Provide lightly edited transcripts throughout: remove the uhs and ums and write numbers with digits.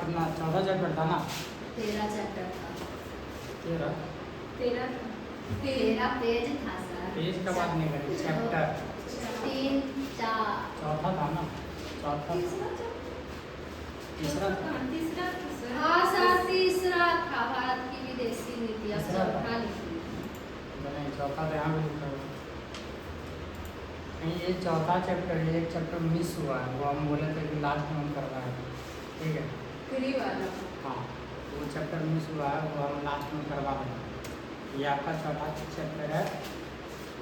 कितना 14 चैप्टर था ना? 13 चैप्टर था। 13 13 पेज था सर। पेज का बात नहीं करें, चैप्टर 3 4 चौथा था ना? चौथा तीसरा था। हाँ सर तीसरा था, भारत की विदेशी नीति। अब तीसरा था। चौथा लिखिए। नहीं, चौथा तो यहाँ पे लिखा हुआ है। नहीं, ये चौथा चैप्टर है, एक चैप्टर मिस हुआ है, वो हम बोले थे कि लास्ट में हम करवाएं, ठीक है? फ्री वाला। हाँ, वो चैप्टर मिस हुआ है, वो हम लास्ट में करवा देंगे। ये आपका चौथा चैप्टर है,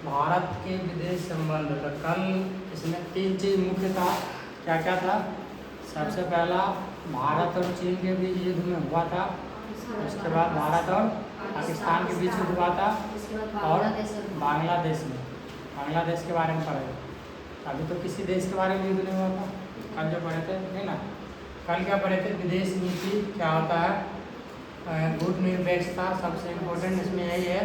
भारत के विदेश संबंध। तो कल इसमें 3 चीज़ मुख्य था। क्या क्या था? सबसे पहला, भारत और चीन के बीच युद्ध में हुआ था। उसके बाद भारत और पाकिस्तान के बीच युद्ध हुआ था। और बांग्लादेश में, बांग्लादेश के बारे में पढ़े। अभी तो किसी देश के बारे में युद्ध नहीं हुआ था, कल जो पढ़े थे, नहीं ना? कल क्या पढ़े थे? विदेश नीति क्या होता है, गुटनिरपेक्षता, सबसे इम्पोर्टेंट इसमें यही है।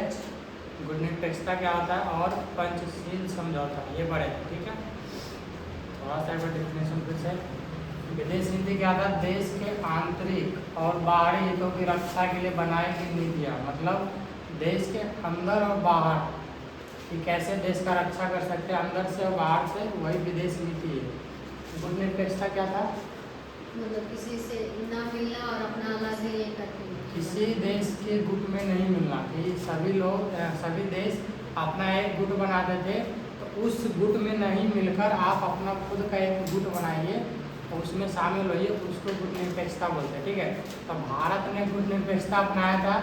गुटनिरपेक्षता क्या होता है और पंचशील समझौता, ये पढ़े थे, ठीक है? थोड़ा सा एक बार डेफिनेशन फिर से। विदेश नीति क्या था? देश के आंतरिक और बाहरी हितों की रक्षा के लिए बनाई गई नीतियाँ, मतलब देश के अंदर और बाहर कि कैसे देश का रक्षा कर सकते हैं अंदर से और बाहर से, वही विदेश नीति है। गुटनिरपेक्षता क्या था? मतलब किसी से ना मिलना और अपना अलग ही ये करके किसी देश के गुट में नहीं मिलना, कि सभी लोग सभी देश अपना एक गुट बनाते थे, तो उस गुट में नहीं मिलकर आप अपना खुद का एक गुट बनाइए और उसमें शामिल होइए, उसको गुटनिरपेक्षता बोलते हैं, ठीक है? तो भारत ने गुटनिरपेक्षता अपनाया था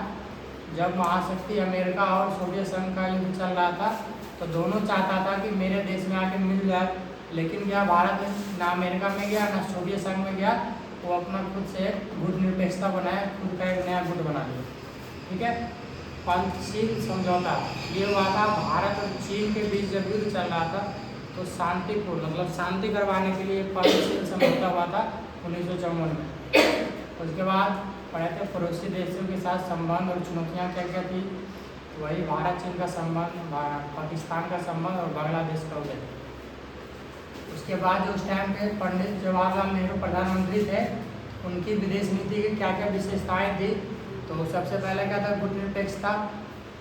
जब महाशक्ति अमेरिका और सोवियत संघ का युद्ध चल रहा था। तो दोनों चाहता था कि मेरे देश में आके मिल जाए, लेकिन क्या भारत ना अमेरिका में गया ना सोवियत संघ में गया, वो अपना खुद से गुटनिरपेक्षता बनाया, खुद का एक नया गुट बना लिया, ठीक है? पंचशील समझौता ये हुआ था भारत और चीन के बीच जब युद्ध चल रहा था, तो शांतिपूर्ण, मतलब शांति करवाने के लिए पंचशील समझौता हुआ था 1954 में। उसके बाद पढ़े थे पड़ोसी देशों के साथ संबंध और चुनौतियाँ क्या क्या थी। वही भारत चीन का संबंध, पाकिस्तान का संबंध और बांग्लादेश का उदय। उसके बाद जो उस टाइम पे पंडित जवाहरलाल नेहरू प्रधानमंत्री थे, उनकी विदेश नीति की क्या क्या विशेषताएं थी। तो सबसे पहले क्या था? गुटनिरपेक्षता,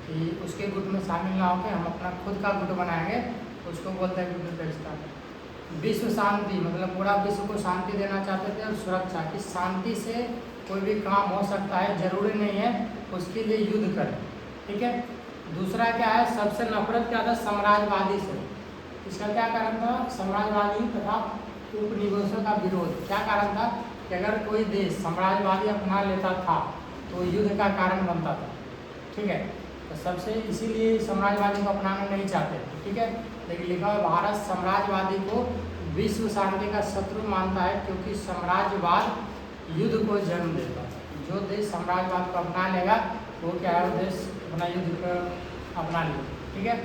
कि उसके गुट में शामिल ना होकर हम अपना खुद का गुट बनाएंगे, उसको बोलते हैं गुटनिरपेक्षता। विश्व शांति, मतलब पूरा विश्व को शांति देना चाहते थे, और सुरक्षा, की शांति से कोई भी काम हो सकता है, जरूरी नहीं है उसके लिए युद्ध करें, ठीक है? दूसरा क्या है? सबसे नफरत क्या था? साम्राज्यवादी से। इसका क्या कारण था? साम्राज्यवादी तथा उपनिवेशों का विरोध। क्या कारण था? कि अगर कोई देश साम्राज्यवादी अपना लेता था तो युद्ध का कारण बनता था, ठीक है? तो सबसे इसीलिए साम्राज्यवादी को अपनाना नहीं चाहते थे, ठीक है? लेकिन लिखा हुआ भारत साम्राज्यवादी को विश्व शांति का शत्रु मानता है, क्योंकि साम्राज्यवाद युद्ध को जन्म देता है। जो देश साम्राज्यवाद को अपना लेगा वो क्या है? वो देश अपना युद्ध को अपना लेगा, ठीक है?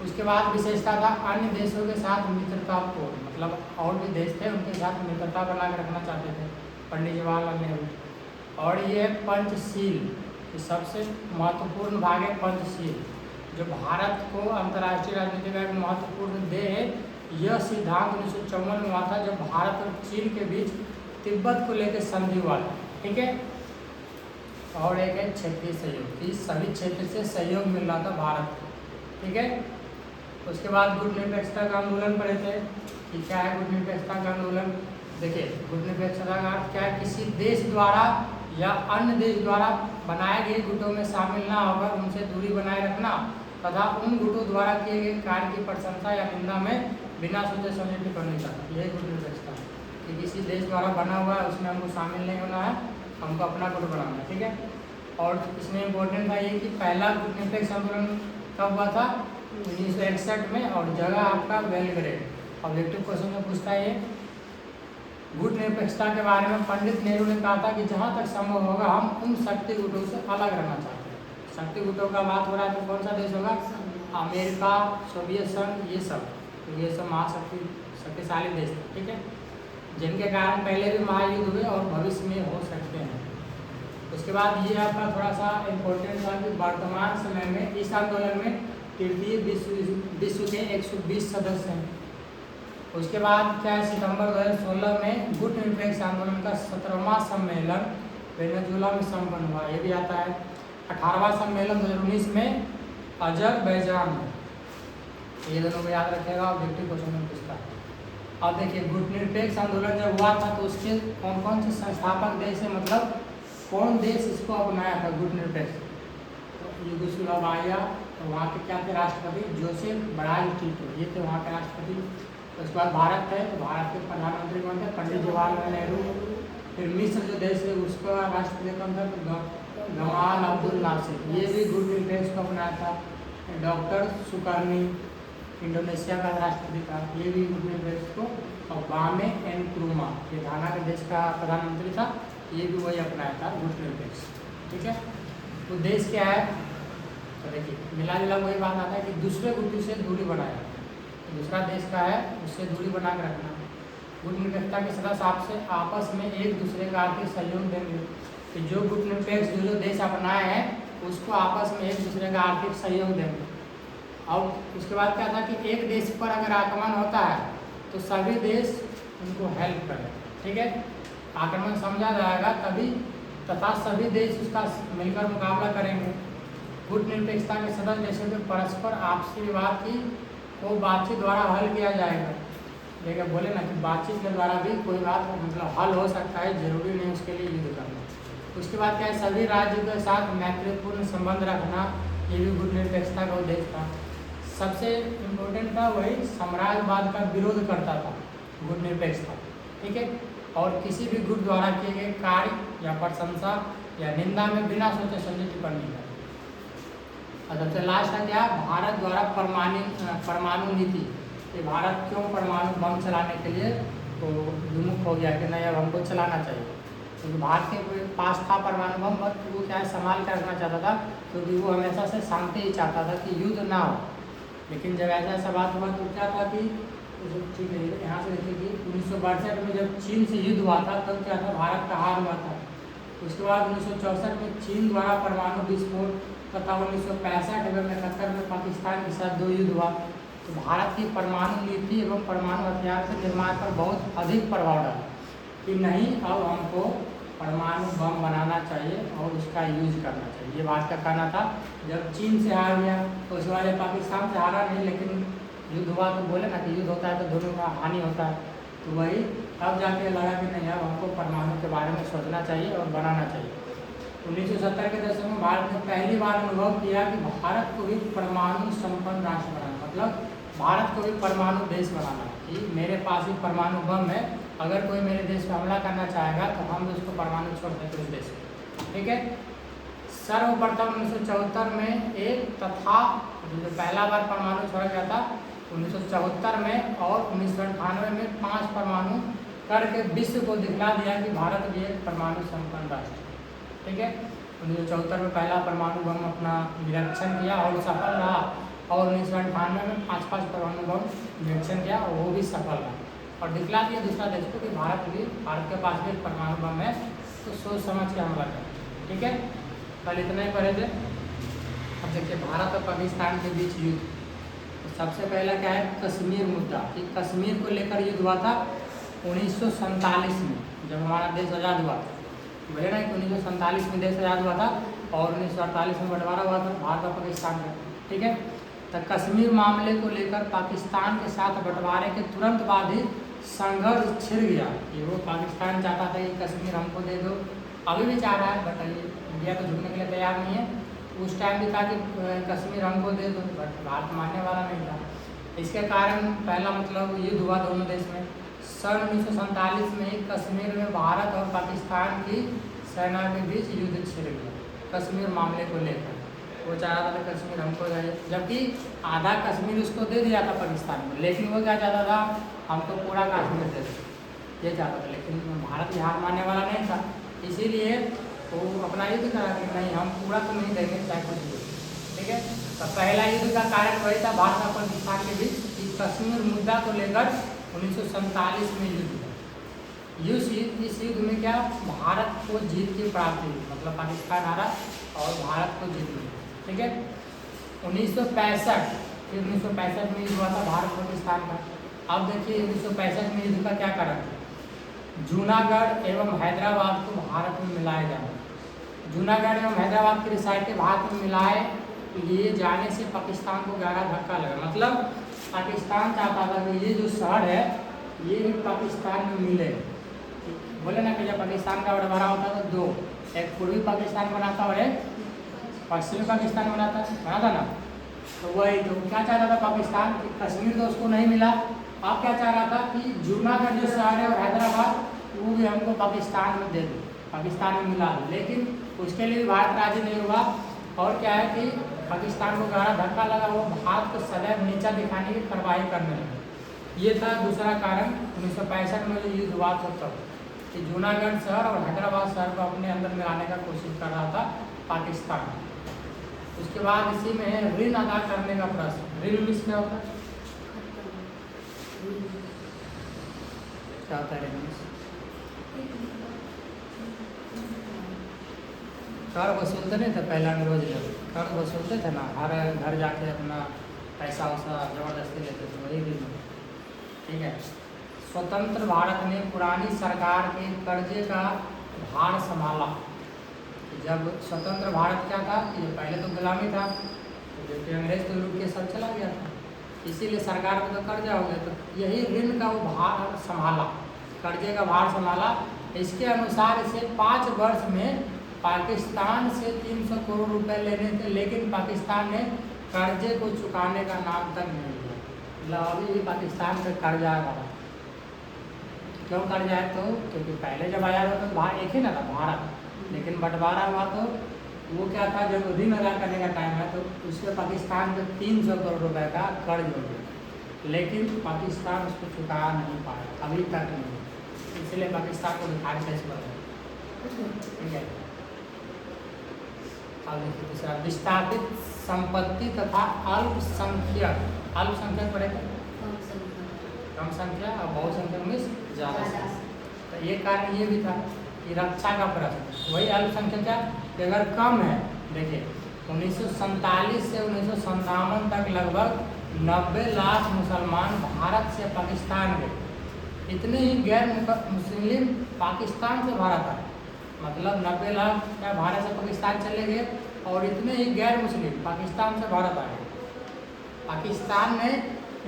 उसके बाद विशेषता था अन्य देशों के साथ मित्रतापूर्ण, मतलब और भी देश थे उनके साथ मित्रता बना के रखना चाहते थे पंडित जवाहरलाल नेहरू। और ये पंचशील, ये सबसे महत्वपूर्ण भाग है पंचशील, जो भारत को अंतर्राष्ट्रीय राजनीति का एक महत्वपूर्ण देय है। यह सिद्धांत 1954 में हुआ था, जब भारत और चीन के बीच तिब्बत को लेकर संधि हुआ था, ठीक है? और एक है क्षेत्रीय सहयोग, कि सभी क्षेत्र से सहयोग मिल रहा था भारत को, ठीक है? उसके बाद गुटनिरपेक्षता का आंदोलन पढ़े थे कि क्या है गुटनिरपेक्षता का आंदोलन। देखिए, गुटनिरपेक्षता का अर्थ क्या है? किसी देश द्वारा या अन्य देश द्वारा बनाए गए गुटों में शामिल ना होकर उनसे दूरी बनाए रखना, तथा उन गुटों द्वारा किए गए कार्य की प्रशंसा या निंदा में बिना सोचे समझे टिप्पणी करना, यही गुटनिरपेक्षता है। कि किसी देश द्वारा बना हुआ है, उसमें हमको शामिल नहीं होना है, हमको अपना गुट बनाना है, ठीक है? और इसमें इम्पोर्टेंट था ये कि पहला गुटनिरपेक्ष आंदोलन कब हुआ था? 1961 में, और जगह आपका बेलग्रेड। ऑब्जेक्टिव क्वेश्चन में पूछता है ये। गुटनिरपेक्षता के बारे में पंडित नेहरू ने कहा था कि जहाँ तक संभव होगा हम उन शक्ति गुटों से अलग रहना चाहते हैं। शक्ति गुटों का बात हो रहा है तो कौन सा देश होगा? अमेरिका, सोवियत संघ, ये सब, तो ये सब शक्तिशाली देश थे, ठीक है? जिनके कारण पहले भी महायुद्ध हुए और भविष्य में हो सकते हैं। उसके बाद ये आपका थोड़ा सा इम्पोर्टेंट था कि वर्तमान समय में इस आंदोलन में तृतीय विश्व के 120 सदस्य हैं, उसके बाद क्या है, सितंबर 2016 में गुट निरपेक्ष आंदोलन का 17वां सम्मेलन वेनेजुएला में संपन्न हुआ, ये भी आता है। 18वां सम्मेलन 2019 में अजरबैजान में। ये दोनों को याद रखिएगा, ऑब्जेक्टिव क्वेश्चन में पूछता है। अब देखिए, गुट निरपेक्ष आंदोलन जब हुआ था तो उसके कौन कौन से संस्थापक देश है, मतलब कौन देश इसको अपनाया था गुट निरपेक्ष? यूगोस्लाविया, तो वहाँ के क्या थे राष्ट्रपति? जोसेफ ब्राज टिटो, ये थे वहाँ के राष्ट्रपति। उसके बाद भारत है, तो भारत के प्रधानमंत्री कौन थे? पंडित जवाहरलाल नेहरू। फिर मिस्र जो देश है उसका राष्ट्रपति कौन था? तो गमाल अब्दुल नासिर, ये भी गुट निरपेक्ष को अपनाया था। डॉक्टर सुकर्नी इंडोनेशिया का राष्ट्रपति था, ये भी गुट निरपेक्ष को। और बामे एन क्रूमा, ये घाना के देश का प्रधानमंत्री था, ये भी वही अपनाया था गुट निरपेक्ष। ठीक है, तो देश क्या है, तो देखिए मिला जुला वही बात आता है कि दूसरे गुट से दूरी बनाए, तो दूसरा देश का है उससे दूरी बना के रखना। गुट निरपेक्षता के सदस्य आपसे आपस में एक दूसरे का आर्थिक सहयोग देंगे, कि जो गुट निरपेक्ष जो देश अपनाए हैं उसको आपस में एक दूसरे का आर्थिक सहयोग देंगे। और उसके बाद क्या था कि एक देश पर अगर आक्रमण होता है तो सभी देश उनको हेल्प करें। ठीक है, आक्रमण समझा जाएगा तभी, तथा सभी देश उसका मिलकर मुकाबला करेंगे। गुट निरपेक्षता के सदस्य देशों के परस्पर आपसी विवाद की को बातचीत द्वारा हल किया जाएगा। देखिए बोले ना कि बातचीत के द्वारा भी कोई बात मतलब हल हो सकता है, जरूरी नहीं उसके लिए युद्ध करना। उसके बाद क्या है, सभी राज्यों के साथ मैत्रीपूर्ण संबंध रखना, ये भी गुट निरपेक्षता का उद्देश्य था। सबसे इम्पोर्टेंट था वही साम्राज्यवाद का विरोध करता था गुट निरपेक्षता। ठीक है, और किसी भी गुट द्वारा किए गए कार्य या प्रशंसा या निंदा में बिना सोचे समझे टिप्पणी करना। और सबसे लास्ट है क्या, भारत द्वारा परमाणु नीति, कि भारत क्यों परमाणु बम चलाने के लिए तो विमुख हो गया कि नहीं अब हमको चलाना चाहिए, क्योंकि भारत के पास था परमाणु बम, बट वो क्या है संभाल कर रखना चाहता था, क्योंकि वो हमेशा से शांति ही चाहता था कि युद्ध ना हो। लेकिन जब ऐसा बात हुआ तो क्या था कि ठीक है, यहाँ से देखिए कि 1962 में जब चीन से युद्ध हुआ था तब क्या था, भारत का हार हुआ था। उसके बाद 1964 में चीन द्वारा परमाणु विस्फोट तथा 1965 एवं 71 में पाकिस्तान के साथ 2 युद्ध हुआ। तो भारत की परमाणु नीति एवं परमाणु हथियार के निर्माण पर बहुत अधिक प्रभाव डाला कि नहीं अब हमको परमाणु बम बनाना चाहिए और उसका यूज करना चाहिए, ये बात का कहना था। जब चीन से हार गया तो उसके बाद पाकिस्तान से हारा नहीं, लेकिन युद्ध हुआ तो बोले ना कि युद्ध होता है तो दोनों का हानि होता है, तो वही अब जाके लगा कि नहीं अब हमको परमाणु के बारे में सोचना चाहिए और बनाना चाहिए। 1970 के दशक में भारत ने पहली बार अनुभव किया कि भारत को भी परमाणु संपन्न राष्ट्र बनाना, मतलब भारत को भी परमाणु देश बनाना, कि मेरे पास भी परमाणु बम है, अगर कोई मेरे देश पर हमला करना चाहेगा तो हम भी उसको परमाणु छोड़ देते उस देश में। ठीक है, सर्वप्रथम 1974 में एक तथा जो पहला बार परमाणु छोड़ा गया था 1974 में, और 1998 में 5 परमाणु करके विश्व को दिखला दिया कि भारत भी एक परमाणु संपन्न राष्ट्र। ठीक है, 1974 में पहला परमाणु बम अपना निरीक्षण किया और सफल रहा, और 1998 में 5 परमाणु बम निरीक्षण किया और वो भी सफल रहा, और दिखला दिया दूसरा देश को कि भारत के पास भी एक परमाणु बम है, तो सोच समझ के हमला करें। ठीक है, कल इतना ही पढ़े थे। अब देखिए भारत और पाकिस्तान के बीच युद्ध, तो सबसे पहला क्या है, कश्मीर मुद्दा, कि कश्मीर को लेकर युद्ध हुआ था 1947 में, जब हमारा देश आज़ाद हुआ था। बोले ना कि 1947 में देश आज़ाद हुआ था और 1948 में बंटवारा हुआ था भारत और पाकिस्तान का। ठीक है, तो कश्मीर मामले को लेकर पाकिस्तान के साथ बंटवारे के तुरंत बाद ही संघर्ष छिड़ गया, कि वो पाकिस्तान चाहता था कि कश्मीर हमको दे दो, अभी भी चाह रहा है, बट इंडिया को झुकने के लिए तैयार नहीं है। उस टाइम भी था कि कश्मीर हमको दे दो, बट भारत मानने वाला नहीं था। इसके कारण पहला मतलब युद्ध हुआ दोनों देश में। सन 1947 में ही कश्मीर में भारत और पाकिस्तान की सेना के बीच युद्ध छिड़ गया कश्मीर मामले को लेकर। वो चाह रहा था कश्मीर हमको दे, जबकि आधा कश्मीर उसको दे दिया था पाकिस्तान को, लेकिन वो क्या चाहता था, हमको पूरा कश्मीर दे दो, ये चाहता था। लेकिन भारत हार मानने वाला नहीं था, इसीलिए वो अपना युद्ध करा कि नहीं हम पूरा तो नहीं देंगे चाहे कुछ भी। ठीक है, तो पहला युद्ध का कारण वही था भारत और पाकिस्तान के बीच कि कश्मीर मुद्दा को लेकर 1947 में युद्ध हुआ। इस युद्ध में क्या भारत को जीत की प्राप्ति हुई, मतलब पाकिस्तान हारा और भारत को जीत मिली। ठीक है, 1965 में युद्ध हुआ था भारत पाकिस्तान का। अब देखिए 1965 में युद्ध का क्या कारण था? जूनागढ़ एवं हैदराबाद को भारत में मिलाया जाना। जूनागढ़ एवं हैदराबाद की रिसायतें भारत में मिलाए लिए जाने से पाकिस्तान को गहरा धक्का लगा। मतलब पाकिस्तान चाहता था कि ये जो शहर है ये भी पाकिस्तान में मिले। बोले ना कि जब पाकिस्तान का बंटवारा होता तो दो, एक पूर्वी पाकिस्तान बनाता और एक पश्चिमी पाकिस्तान बनाता ना। तो वही तो क्या चाह रहा था पाकिस्तान कि कश्मीर तो उसको नहीं मिला। अब क्या चाह रहा था कि जूनागढ़ जो शहर है और हैदराबाद वो भी हमको पाकिस्तान में दे दो, पाकिस्तान में मिला दो। लेकिन उसके लिए भारत राजी नहीं हुआ। और क्या है कि पाकिस्तान को गहरा धक्का लगा, वो भारत को सदैव नीचा दिखाने की कार्रवाई करने लगे। ये था दूसरा कारण 1965 में जो युद्ध हुआ था कि जूनागढ़ शहर और हैदराबाद शहर को अपने अंदर मिलाने का कोशिश कर रहा था पाकिस्तान। उसके बाद इसी में ऋण अदा करने का प्रश्न। ऋण मिस क्या होता है? क्या होता है ऋण मिस? कर वसूलते नहीं थे पहले अंग्रेज लोग, कर वसूलते थे ना, हर घर जाके अपना पैसा वैसा जबरदस्ती लेते थे, वही ऋण। ठीक है। स्वतंत्र भारत ने पुरानी सरकार के कर्जे का भार संभाला। जब स्वतंत्र भारत क्या था कि पहले तो गुलामी था, तो जबकि अंग्रेज तो लूट के सब चला गया था, इसीलिए सरकार को तो कर्जा हो गया। तो यही ऋण का वो भार संभाला, कर्जे का भार संभाला। इसके अनुसार इसे 5 वर्ष में पाकिस्तान से 300 करोड़ रुपए लेने थे, लेकिन पाकिस्तान ने कर्जे को चुकाने का नाम तक नहीं लिया। मतलब अभी भी पाकिस्तान पे कर्जा है। क्यों कर्जा है? तो क्योंकि पहले जब आया था तो एक ही ना था भारत, लेकिन बंटवारा हुआ तो वो क्या था, जब ऋण अदा करने का टाइम है तो उसके पाकिस्तान पे 300 करोड़ रुपए का कर्ज हो गया, लेकिन पाकिस्तान उसको चुका नहीं पाया अभी तक नहीं। इसलिए पाकिस्तान को बिहार कैसे बना। ठीक है। अब देखिए दूसरा, विस्थापित संपत्ति तथा अल्पसंख्यक। अल्पसंख्यक पड़ेगा कम संख्या और बहुसंख्यक में ज़्यादा संख्या। तो ये कारण ये भी था कि रक्षा का प्रश्न। वही अल्पसंख्यक क्या कि अगर कम है, देखिए 1947 से 1957 तक लगभग 90 लाख मुसलमान भारत से पाकिस्तान गए। इतने ही गैर मुस्लिम पाकिस्तान से भारत आए। मतलब 90 लाख क्या भारत से पाकिस्तान चले गए और इतने ही गैर मुस्लिम पाकिस्तान से भारत आए। पाकिस्तान ने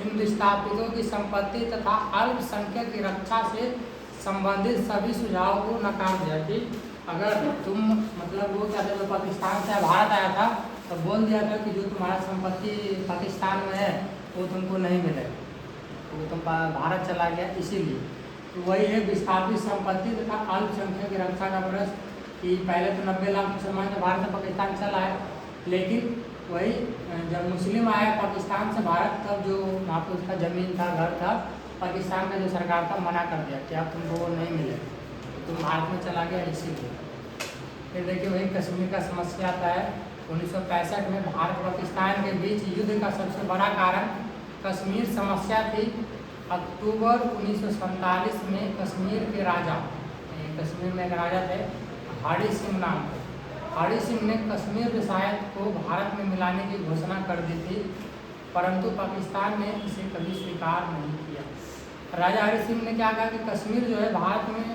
इन विस्थापितों की संपत्ति तथा अल्पसंख्यक की रक्षा से संबंधित सभी सुझावों को नकार दिया कि अगर तुम मतलब वो क्या था, जो पाकिस्तान से भारत आया था तो बोल दिया था कि जो तुम्हारा संपत्ति पाकिस्तान में है वो तुमको नहीं मिलेगा, वो तुम भारत चला गया। इसीलिए तो वही है विस्थापित संपत्ति तथा अल्पसंख्यक की रक्षा का प्रश्न कि पहले तो 90 लाख मुसलमान जो भारत से पाकिस्तान चला है, लेकिन वही जब मुस्लिम आया पाकिस्तान से भारत तब जो वहाँ पर उसका ज़मीन था, घर था, पाकिस्तान का जो सरकार था मना कर दिया कि अब तुमको वो नहीं मिले, तुम भारत में चला गया। इसीलिए फिर देखिए वही कश्मीर का समस्या आता है। 1965 में भारत पाकिस्तान के बीच युद्ध का सबसे बड़ा कारण कश्मीर समस्या थी। अक्टूबर 1947 में कश्मीर के राजा, कश्मीर में एक राजा थे हरि सिंह नाम के, हरि सिंह ने कश्मीर रियासत को भारत में मिलाने की घोषणा कर दी थी, परंतु पाकिस्तान ने इसे कभी स्वीकार नहीं किया। राजा हरि सिंह ने क्या कहा कि कश्मीर जो है भारत में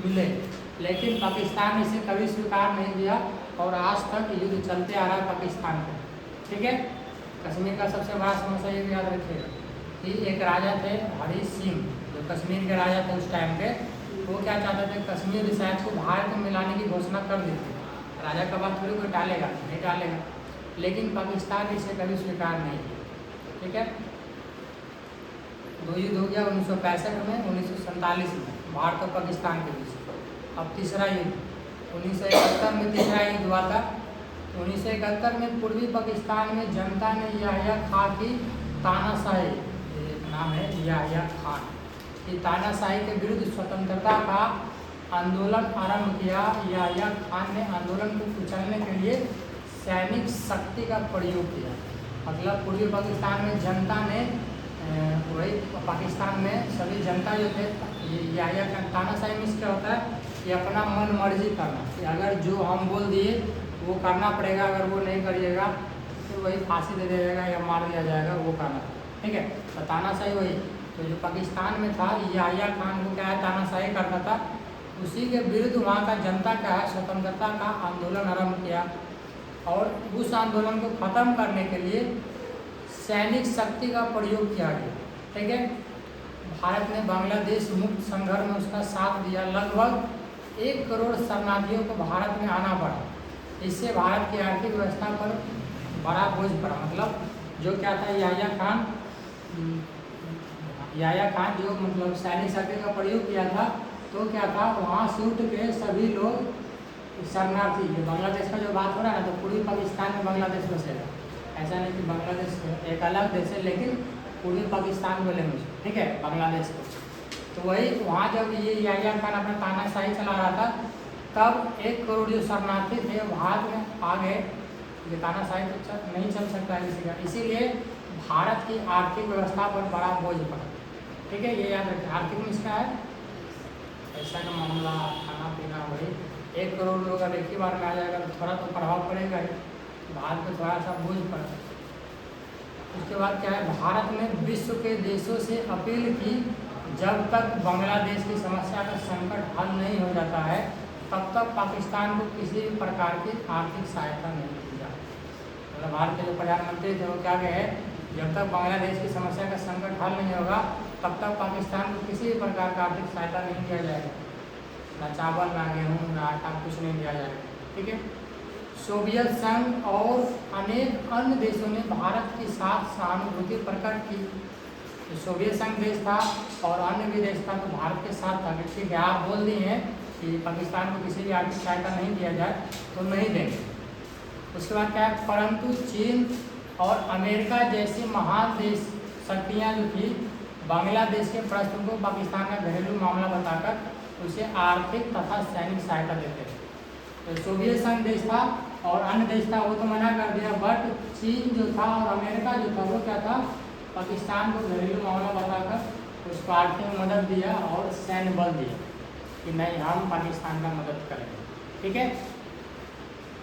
मिले, लेकिन पाकिस्तान ने इसे कभी स्वीकार नहीं किया और आज तक युद्ध चलते आ रहा है पाकिस्तान का। ठीक है। कश्मीर का सबसे बड़ा समस्या ये भी याद रखिएगा कि एक राजा थे हरि सिंह, जो कश्मीर के राजा थे उस टाइम के, वो क्या चाहते थे कश्मीर रियासत को भारत में मिलाने की घोषणा कर दी थी। राजा का बात थोड़ी कोई टालेगा, नहीं टालेगा, लेकिन पाकिस्तान इसे कभी स्वीकार नहीं किया। ठीक है। दो युद्ध हो गया 1965 में, 1947 में भारत और पाकिस्तान के बीच। अब तीसरा युद्ध 1971 में तीसरा युद्ध हुआ था। 1971 में पूर्वी पाकिस्तान में जनता ने याह्या खान की तानाशाही, नाम है याह्या खान की तानाशाही के विरुद्ध स्वतंत्रता का आंदोलन आरंभ किया। याह्या खान ने आंदोलन को कुचलने के लिए सैनिक शक्ति का प्रयोग किया। मतलब पूर्वी पाकिस्तान में जनता ने वही पाकिस्तान में सभी जनता जो थे, याह्या खान तानाशाही में क्या होता है कि अपना मन मर्जी करना, कि अगर जो हम बोल दिए वो करना पड़ेगा, अगर वो नहीं करिएगा तो वही फांसी दे दिया जाएगा या मार दिया जाएगा, वो करना। ठीक है। तो तानाशाही वही तो जो पाकिस्तान में था याहिया खान को क्या है तानाशाही करता था, उसी के विरुद्ध वहाँ का जनता क्या है स्वतंत्रता का आंदोलन आरंभ किया और उस आंदोलन को ख़त्म करने के लिए सैनिक शक्ति का प्रयोग किया गया। ठीक है, भारत ने बांग्लादेश मुक्त संघर्ष में उसका साथ दिया। लगभग 1 करोड़ शरणार्थियों को भारत में आना पड़ा। इससे भारत की आर्थिक व्यवस्था पर बड़ा बोझ पड़ा। मतलब जो क्या था याहिया खान जो मतलब सैनिक शक्ति का प्रयोग किया था, तो क्या था वहाँ से उठ के सभी लोग शरणार्थी, ये बांग्लादेश का जो बात हो रहा है ना, तो पूर्वी पाकिस्तान में बांग्लादेश बसेगा। ऐसा नहीं कि बांग्लादेश एक अलग देश है, लेकिन पूर्वी पाकिस्तान बोलेंगे, ठीक है, बांग्लादेश को। तो वही वहाँ जब ये याहिया खान अपना तानाशाही चला रहा था, तब 1 करोड़ जो शरणार्थी थे भारत में आ गए। ये तानाशाही तो नहीं चल सकता है किसी का, इसीलिए भारत की आर्थिक व्यवस्था पर बड़ा बोझ पड़ा। ठीक है, ये याद रखें। आर्थिक में इसका है पैसा का मामला, खाना पीना, वही 1 करोड़ लोग अगर एक ही बार में आ जाएगा तो थोड़ा तो प्रभाव पड़ेगा ही, भारत पर थोड़ा सा बोझ पड़ा। उसके बाद क्या है, भारत ने विश्व के देशों से अपील की जब तक बांग्लादेश की समस्या का संकट हल नहीं हो जाता है, तब तक पाकिस्तान को किसी भी प्रकार की आर्थिक सहायता नहीं दी जाए। मतलब भारत के जो प्रधानमंत्री थे वो क्या कहे, जब तक बांग्लादेश की समस्या का संकट हल नहीं होगा, तब तक पाकिस्तान को किसी भी प्रकार का आर्थिक सहायता नहीं दिया जाएगा। ना चावल, ना गेहूँ, ना आटा, कुछ नहीं दिया जाएगा। ठीक है, सोवियत संघ और अनेक अन्य देशों ने भारत के साथ सहानुभूति प्रकट की। तो सोवियत संघ देश था और अन्य भी देश था, तो भारत के साथ था कि ठीक है, आप बोल दिए हैं कि पाकिस्तान को किसी भी आर्थिक सहायता नहीं दिया जाए तो नहीं देंगे। उसके बाद क्या है, परंतु चीन और अमेरिका जैसी महान देश शक्तियाँ जो थी, बांग्लादेश के प्रश्न को पाकिस्तान का घरेलू मामला बताकर उसे आर्थिक तथा सैनिक सहायता देते थे। तो सोवियत संघ देश था और अन्य देश था, वो तो मना कर दिया, बट चीन जो था और अमेरिका जो था वो क्या था, पाकिस्तान को घरेलू मामला बताकर उसको आर्थिक मदद दिया और सैन्य बल दिया कि नहीं, हम पाकिस्तान का मदद करेंगे। ठीक है,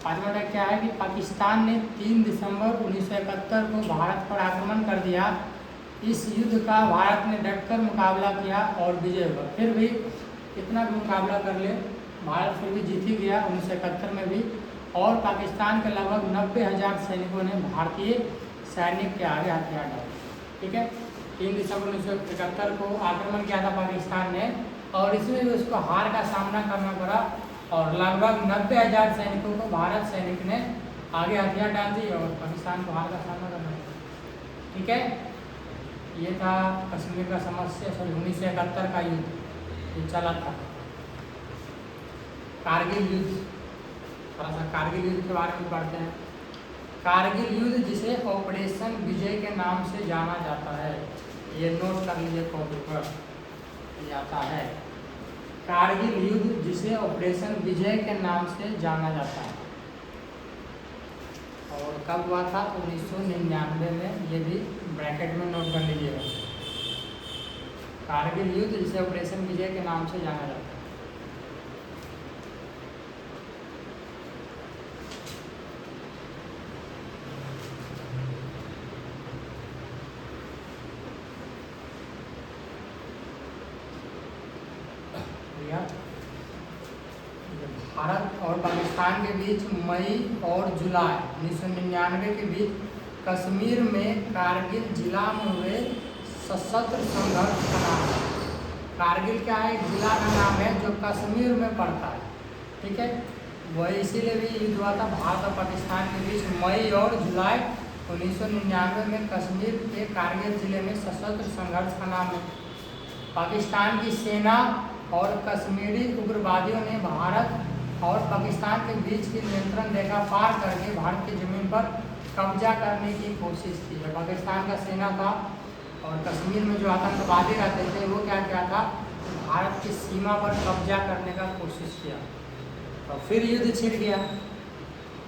5वां टैग क्या है कि पाकिस्तान ने 3 दिसंबर 1971 को भारत पर आक्रमण कर दिया। इस युद्ध का भारत ने डटकर मुकाबला किया और विजय हुआ। फिर भी कितना भी मुकाबला कर ले, भारत फिर भी जीत ही गया 1971 में भी, और पाकिस्तान के लगभग 90,000 सैनिकों ने भारतीय सैनिक के आगे हथियार डाले। ठीक है, 3 दिसंबर 1971 को आक्रमण किया था पाकिस्तान ने, और इसमें भी उसको हार का सामना करना पड़ा और लगभग 90,000 सैनिकों को भारत सैनिक ने आगे हथियार डाल दिए और पाकिस्तान को हार का सामना करना पड़ा। ठीक है, ये था कश्मीर का समस्या 1971 का युद्ध ये चला था। कारगिल युद्ध, थोड़ा सा कारगिल युद्ध के बारे में पढ़ते हैं। कारगिल युद्ध जिसे ऑपरेशन विजय के नाम से जाना जाता है, ये नोट कर लीजिए कॉपी पर, ये आता है कारगिल युद्ध जिसे ऑपरेशन विजय के नाम से जाना जाता है। और कब हुआ था, 1999 में, ये भी ब्रैकेट में नोट कर लीजिएगा। कारगिल युद्ध जिसे ऑपरेशन विजय के नाम से जाना जाता है। भारत और पाकिस्तान के बीच मई और जुलाई 1999 के बीच कश्मीर में कारगिल जिला में हुए सशस्त्र संघर्ष का नाम है। कारगिल क्या है, एक जिला का नाम है जो कश्मीर में पड़ता है। ठीक है, वही इसीलिए भी युद्ध हुआ था भारत और पाकिस्तान के बीच मई और जुलाई 1999 में कश्मीर के कारगिल जिले में सशस्त्र संघर्ष का नाम है। पाकिस्तान की सेना और कश्मीरी उग्रवादियों ने भारत और पाकिस्तान के बीच की नियंत्रण रेखा पार करके भारत की ज़मीन पर कब्जा करने की कोशिश की है। पाकिस्तान का सेना था और कश्मीर में जो आतंकवादी रहते थे वो क्या किया था, भारत की सीमा पर कब्जा करने का कोशिश किया। तो फिर युद्ध छिड़ गया।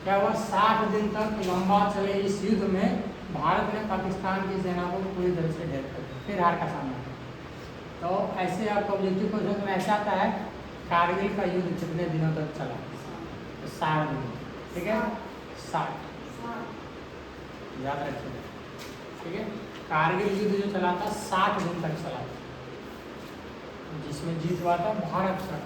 क्या हुआ, 60 दिन तक लंबा चले इस युद्ध में भारत ने पाकिस्तान की सेना को पूरी तरह से ढेर कर दिया, फिर हार का सामना किया। तो ऐसे आपको ऑब्जेक्टिव क्वेश्चन में ऐसा आता है, कारगिल का युद्ध कितने दिनों तक चला, तो 60 दिन। ठीक है, 60 याद रखिए। ठीक है। कारगिल युद्ध जो चला था 60 दिन तक चला था, जिसमें जीत हुआ था भारत का।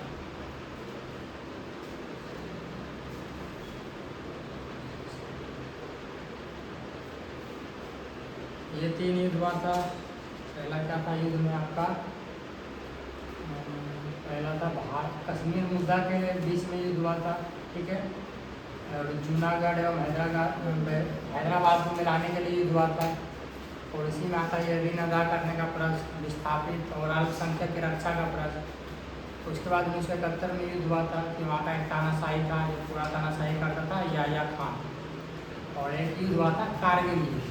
ये 3 युद्ध हुआ था। पहला क्या था युद्ध में आपका, पहला था भारत कश्मीर मुद्दा के बीच में युद्ध हुआ था, ठीक है। और जूनागढ़ एवं हैदराबाद को मिलाने के लिए युद्ध हुआ था। और इसी में आता है ऋण अदा करने का प्रश्न, विस्थापित और अल्पसंख्यक की रक्षा का प्रश्न। उसके बाद 1971 में युद्ध हुआ था कि वहाँ का एक तानाशाही था जो पूरा तानाशाही करता था, याह्या खान। और एक युद्ध हुआ था कारगिल युद्ध।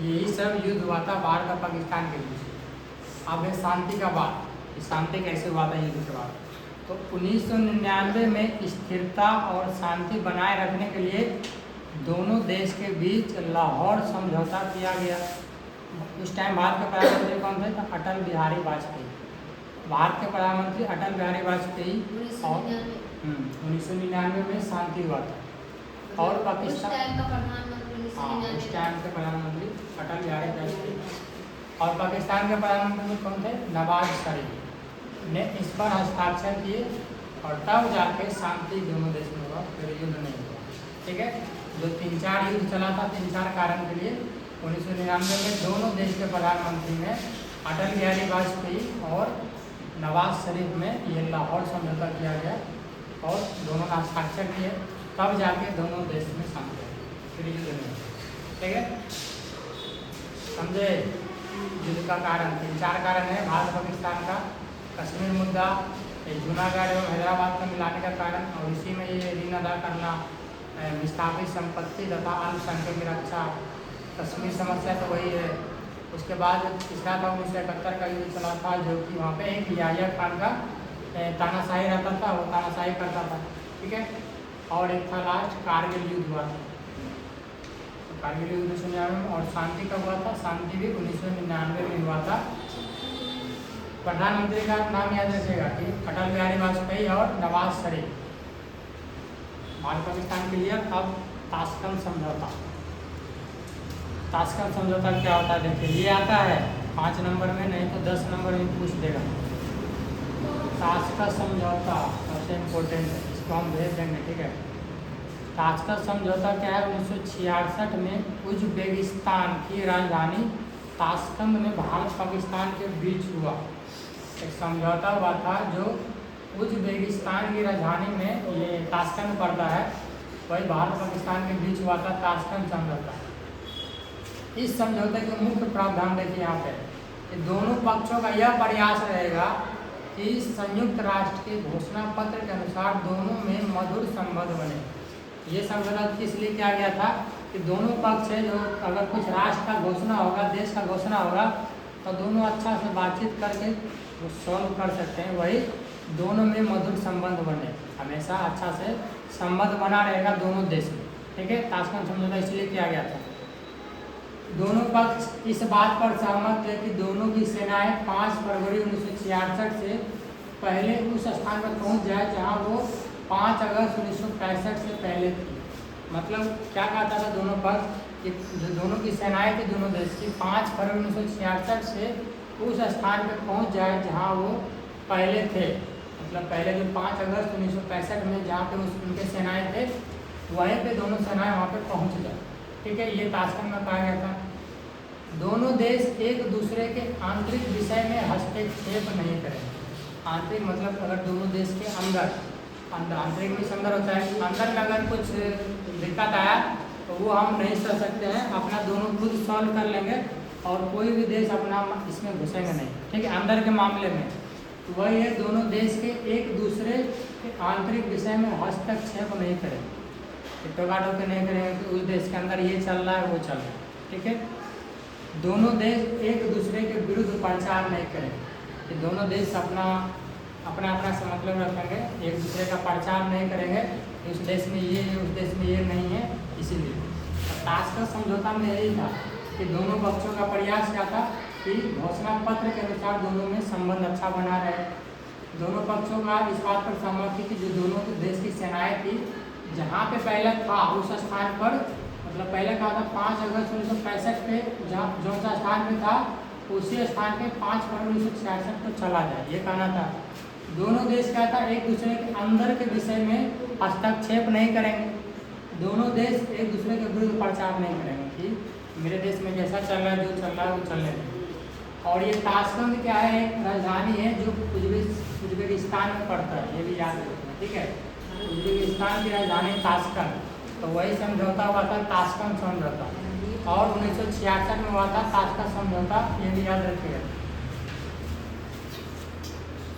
यही सब युद्ध हुआ था भारत और पाकिस्तान के बीच। अब है शांति का बात, शांति कैसे हुआ था युद्ध के बाद। तो 1999 में स्थिरता और शांति बनाए रखने के लिए दोनों देश के बीच लाहौर समझौता किया गया। उस टाइम भारत के प्रधानमंत्री कौन थे? तो अटल बिहारी वाजपेयी। भारत के प्रधानमंत्री अटल बिहारी वाजपेयी। और 1999 में शांति हुआ था। और पाकिस्तान उस टाइम के प्रधानमंत्री अटल बिहारी वाजपेयी। और पाकिस्तान के प्रधानमंत्री कौन थे? नवाज शरीफ ने इस पर हस्ताक्षर किए और तब जाके शांति दोनों देश में हुआ, फिर युद्ध नहीं हुआ, ठीक है। जो 3-4 युद्ध चला था 3-4 कारण के लिए 1999 में दोनों देश के प्रधानमंत्री ने अटल बिहारी वाजपेयी और नवाज शरीफ में ये लाहौर समझौता किया गया और दोनों ने हस्ताक्षर किए, तब जाके दोनों देश में शांति हुई, फिर युद्ध नहीं हुआ, ठीक है। समझे युद्ध का कारण 3-4 कारण है भारत पाकिस्तान का, कश्मीर मुद्दा, जूनागढ़ एवं हैदराबाद को मिलाने का कारण, और इसी में ये ऋण अदा करना, विस्थापित संपत्ति तथा अल्पसंख्यक की रक्षा, कश्मीर समस्या तो वही है। उसके बाद तीसरा था 1971 का युद्ध चला था, जो कि वहाँ पे एक याह्या खान का तानाशाही रहता था, वो तानाशाही करता था, ठीक है। और एक था लास्ट कारगिल युद्ध हुआ था। तो कारगिल युद्ध 1999 में। और शांति कब हुआ था? शांति भी 1999 में हुआ था। प्रधानमंत्री का नाम याद रखिएगा कि अटल बिहारी वाजपेयी और नवाज शरीफ। भारत पाकिस्तान के लिए अब ताशकंद समझौता। ताशकंद समझौता क्या होता है देखिए, ये आता है 5 नंबर में, नहीं तो 10 नंबर में पूछ देगा। ताशकंद समझौता सबसे इम्पोर्टेंट है, इसको हम भेज देंगे, ठीक है। ताशकंद समझौता क्या है? 1966 में उज़्बेकिस्तान की राजधानी ताशकंद में भारत पाकिस्तान के बीच हुआ एक समझौता हुआ था, जो उज़्बेकिस्तान की राजधानी में ये ताशकंद पड़ता है, वही भारत पाकिस्तान के बीच हुआ था ताशकंद समझौता। इस समझौते के मुख्य प्रावधान देखिए यहाँ पे कि दोनों पक्षों का यह प्रयास रहेगा कि संयुक्त राष्ट्र के घोषणा पत्र के अनुसार दोनों में मधुर संबंध बने। ये समझौता किस लिए किया गया था कि दोनों पक्ष है जो अगर कुछ राष्ट्र का घोषणा होगा, देश का घोषणा होगा, तो दोनों अच्छा से बातचीत करके वो सॉल्व कर सकते हैं। वही दोनों में मधुर संबंध बने, हमेशा अच्छा से संबंध बना रहेगा दोनों देश में, ठीक है। ताशकंद समझौता इसलिए किया गया था। दोनों पक्ष इस बात पर सहमत थे कि दोनों की सेनाएं 5 फरवरी 1966 से पहले उस स्थान पर पहुंच जाए जहां वो 5 अगस्त 1965 से पहले थी। मतलब क्या कहता था दोनों पक्ष कि जो दोनों की सेनाएं थी दोनों देश की 5 फरवरी 1966 से उस स्थान पर पहुंच जाए जहां वो पहले थे। मतलब पहले जो 5 अगस्त 1965 में जहाँ पे उनके सेनाएं थे, वहीं पे दोनों सेनाएं वहाँ पे पहुँच जाए, ठीक है। ये ताशकंद में कहा गया था। दोनों देश एक दूसरे के आंतरिक विषय में हस्तक्षेप नहीं करेंगे। आंतरिक मतलब अगर दोनों देश के अंदर आंतरिक भी अंदर होता है, अंदर में अगर कुछ दिक्कत आया तो वो हम नहीं सह सकते हैं, अपना दोनों खुद सॉल्व कर लेंगे और कोई भी देश अपना इसमें घुसेंगे नहीं, ठीक है। अंदर के मामले में तो वही है, दोनों देश के एक दूसरे के आंतरिक विषय में हस्तक्षेप नहीं करेंगे, टोका टोकी नहीं करेंगे कि उस देश के अंदर ये चल रहा है वो चल रहा है, ठीक है। दोनों देश एक दूसरे के विरुद्ध प्रचार नहीं करेंगे कि दोनों देश अपना से मतलब रखेंगे, एक दूसरे का प्रचार नहीं करेंगे कि उस देश में ये है उस देश में ये नहीं है। इसीलिए ताशकंद समझौता में यही था कि दोनों पक्षों का प्रयास क्या था कि घोषणा पत्र के अनुसार दोनों में संबंध अच्छा बना रहे। दोनों पक्षों का इस बात पर सहमत थी कि जो दोनों देश की सेनाएं थी जहाँ पे पहले था उस स्थान पर मतलब पहले कहा था 5 अगस्त 1965 पे जहाँ जो सा स्थान पे था उसी स्थान पे 5 फरवरी 1966 को चला जाए, ये कहना था। दोनों देश क्या था, एक दूसरे के अंदर के विषय में हस्तक्षेप नहीं करेंगे। दोनों देश एक दूसरे के विरुद्ध प्रचार नहीं करेंगे कि मेरे देश में जैसा चल रहा है, जो चल रहा है वो चलने दें। और ये ताशकंद क्या है, एक राजधानी है जो उज्बेकिस्तान में पड़ता है, ये भी याद रखना, ठीक है। उज्बेकिस्तान की राजधानी ताशकंद, तो वही समझौता हुआ था, ताशकंद समझौता। और 1966 में हुआ था ताशकंद समझौता, ये भी याद रखिएगा।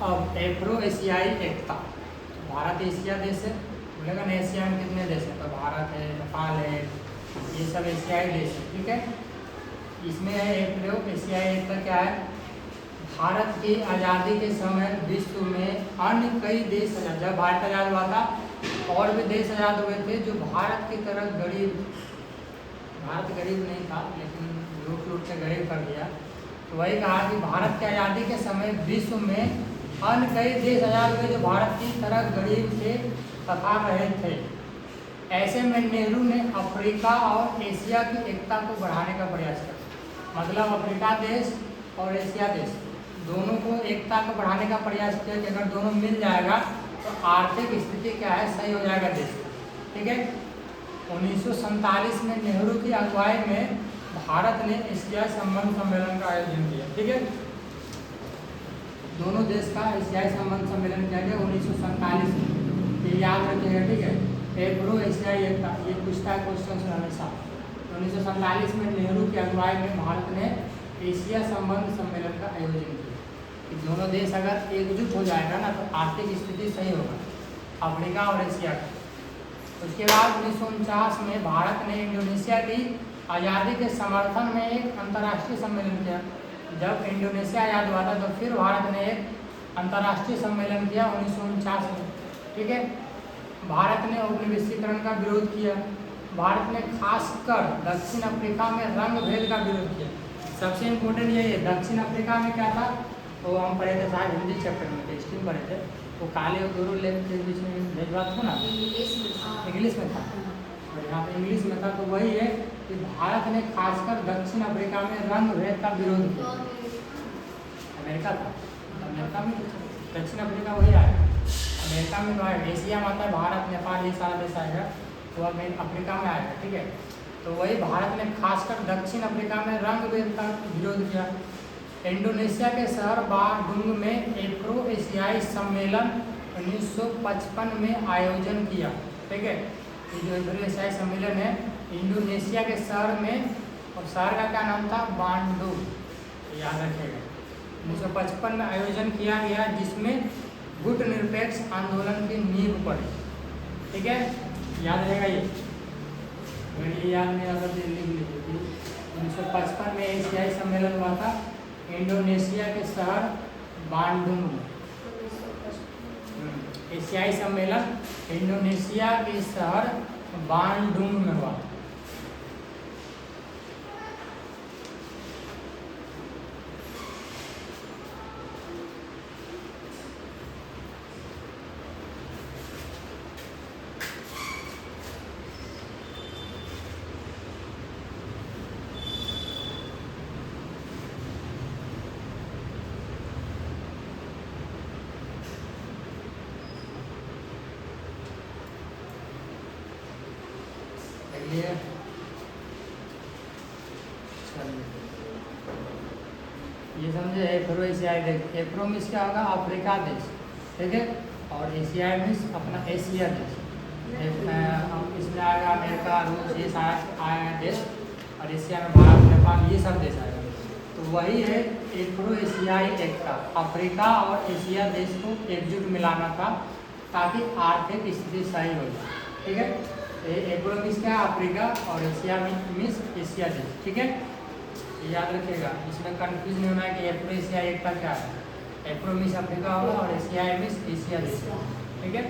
अब एफ्रो एशियाई एकता, भारत एशिया देश है, बोलेगा ना एशिया में कितने देश हैं, तो भारत है, नेपाल है, ये सब एशियाई देश है, ठीक है। इसमें है एफ्रो एशियाई एकता क्या है, भारत की आज़ादी के समय विश्व में अन्य कई देश, जब भारत आज़ाद हुआ था और भी देश आज़ाद हुए थे जो भारत की तरह गरीब, भारत गरीब नहीं था लेकिन लूट लूट के गरीब कर दिया। तो वही कहा कि भारत की आज़ादी के समय विश्व में अन्य कई देश आज़ाद हुए जो भारत की तरह गरीब थे तथा रहे थे। ऐसे में नेहरू ने अफ्रीका और एशिया की एकता को बढ़ाने का प्रयास किया, मतलब अफ्रीका देश और एशिया देश दोनों को एकता को बढ़ाने का प्रयास किया कि अगर दोनों मिल जाएगा तो आर्थिक स्थिति क्या है, सही हो जाएगा देश, ठीक है। 1947 में नेहरू की अगुवाई में भारत ने एशियाई संबंध सम्मेलन का आयोजन किया, ठीक है। दोनों देश का एशियाई संबंध सम्मेलन किया गया 1947 में, ये याद रखिएगा, ठीक है। एफ्रो एशियाई एकता, ये पूछता है क्वेश्चन हमेशा। 1947 में नेहरू की अगुवाई में भारत ने एशिया संबंध सम्मेलन का आयोजन किया कि दोनों देश अगर एकजुट हो जाएगा ना तो आर्थिक स्थिति सही होगा, अफ्रीका और एशिया का। उसके बाद 1949 में भारत ने इंडोनेशिया की आज़ादी के समर्थन में एक अंतर्राष्ट्रीय सम्मेलन किया। जब इंडोनेशिया आज़ाद हुआ था तो फिर भारत ने एक अंतर्राष्ट्रीय सम्मेलन किया 1949 में, ठीक है। भारत ने औपनिवेशीकरण का विरोध किया। भारत ने खासकर दक्षिण अफ्रीका में रंग भेद का विरोध किया। सबसे इम्पोर्टेंट ये है, दक्षिण अफ्रीका में क्या था, तो हम पढ़े थे शायद हिंदी चैप्टर में हिस्ट्री में पढ़े थे, वो काले और गोरे लेग के बीच में भेदभाव था ना, इंग्लिश में था, और यहाँ पे इंग्लिश में था। तो वही है कि भारत ने खासकर दक्षिण अफ्रीका में रंग भेद का विरोध किया। अमेरिका था, अमेरिका में दक्षिण अफ्रीका वही आया, अमेरिका में तो आएगा, एशिया में आता है भारत, नेपाल, ये सारा देश आएगा, तो अब अफ्रीका में आएगा, ठीक है। तो वही भारत ने खासकर दक्षिण अफ्रीका में रंग भेद का विरोध किया। इंडोनेशिया के शहर बांडुंग में एफ्रो एशियाई सम्मेलन 1955 में आयोजन किया, ठीक है। ये जो एफ्रो एशियाई सम्मेलन है इंडोनेशिया के शहर में, और शहर का क्या नाम था, बांडुंग, याद रखिएगा। 1955 में आयोजन किया गया जिसमें गुटनिरपेक्ष आंदोलन की नींव पड़ी, ठीक है, याद रहेगा ये। अगर ये याद नहीं आता तो लिख लीजिए। 1955 में एशियाई सम्मेलन हुआ था इंडोनेशिया के शहर बांडुंग में। एशियाई सम्मेलन इंडोनेशिया के शहर बांडुंग में हुआ। ये समझे, एफ्रो एशियाई देश, एफ्रो मीन्स क्या होगा, अफ्रीका देश, ठीक है, और एशियाई मीन्स अपना एशिया देश। इसमें आएगा अमेरिका, रूस, ये सारा आएगा देश, और एशिया में भारत, नेपाल, ये सब देश आएगा। तो वही है एफ्रो एशियाई एकता, अफ्रीका और एशिया देश को एकजुट मिलाना था ताकि आर्थिक स्थिति सही हो जाए, ठीक है। एफ्रो मीन्स क्या, अफ्रीका, और एशिया मीन्स एशिया देश, ठीक है, याद रखिएगा। इसमें कंफ्यूज नहीं होना है कि एफ्रो एशिया एकता क्या है। एफ्रो मीन्स अफ्रीका होगा और एशिया मीन्स एशिया देश, ठीक है।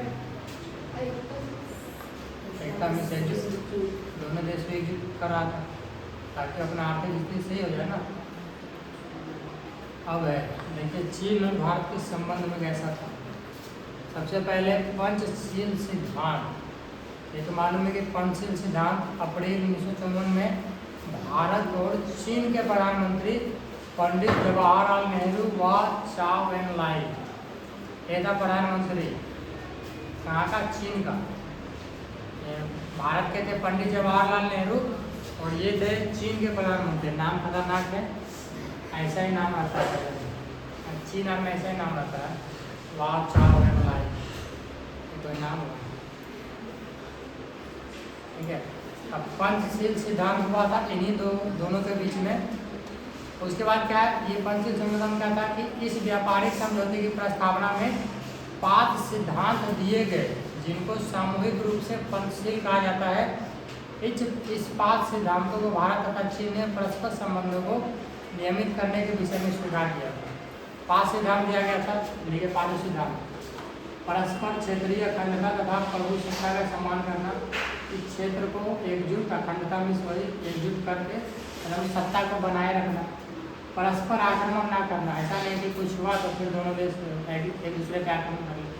एकता मीन्स एकजुट, दोनों देश को एकजुट कर रहा था ताकि अपना आर्थिक स्थिति सही हो जाए ना। अब है देखिए चीन और भारत के संबंध में कैसा था। सबसे पहले पंचशील सिद्धांत, ये तो मालूम है कि पंचशील सिद्धांत अप्रैल 1954 में भारत और चीन के प्रधानमंत्री पंडित जवाहरलाल नेहरू व चाउ एन लाई, ये था प्रधानमंत्री कहाँ का, चीन का। भारत के थे पंडित जवाहरलाल नेहरू और ये थे चीन के प्रधानमंत्री। नाम खतरनाक है, ऐसा ही नाम आता है, चीन में ऐसा ही नाम रहता है, वाह चाउ एन लाई, ये तो नाम हुआ। ठीक है, अब पंचशील सिद्धांत हुआ था इन्हीं दोनों के बीच में। उसके बाद क्या है, ये पंचशील संविधान क्या था कि इस व्यापारिक समझौते की प्रस्तावना में 5 सिद्धांत दिए गए जिनको सामूहिक रूप से पंचशील कहा जाता है। इस 5 सिद्धांतों को भारत तथा चीन ने परस्पर संबंधों को नियमित करने के विषय में स्वीकार किया था। 5 सिद्धांत दिया गया था, देखिए 5 सिद्धांत। परस्पर क्षेत्रीय अखंडता तथा प्रभु सत्ता का सम्मान करना, इस क्षेत्र को एकजुट, अखंडता में सॉरी एकजुट करके मतलब सत्ता को बनाए रखना। परस्पर आक्रमण ना करना, ऐसा नहीं कि कुछ हुआ तो फिर दोनों देश एक दूसरे के आक्रमण कर लेते।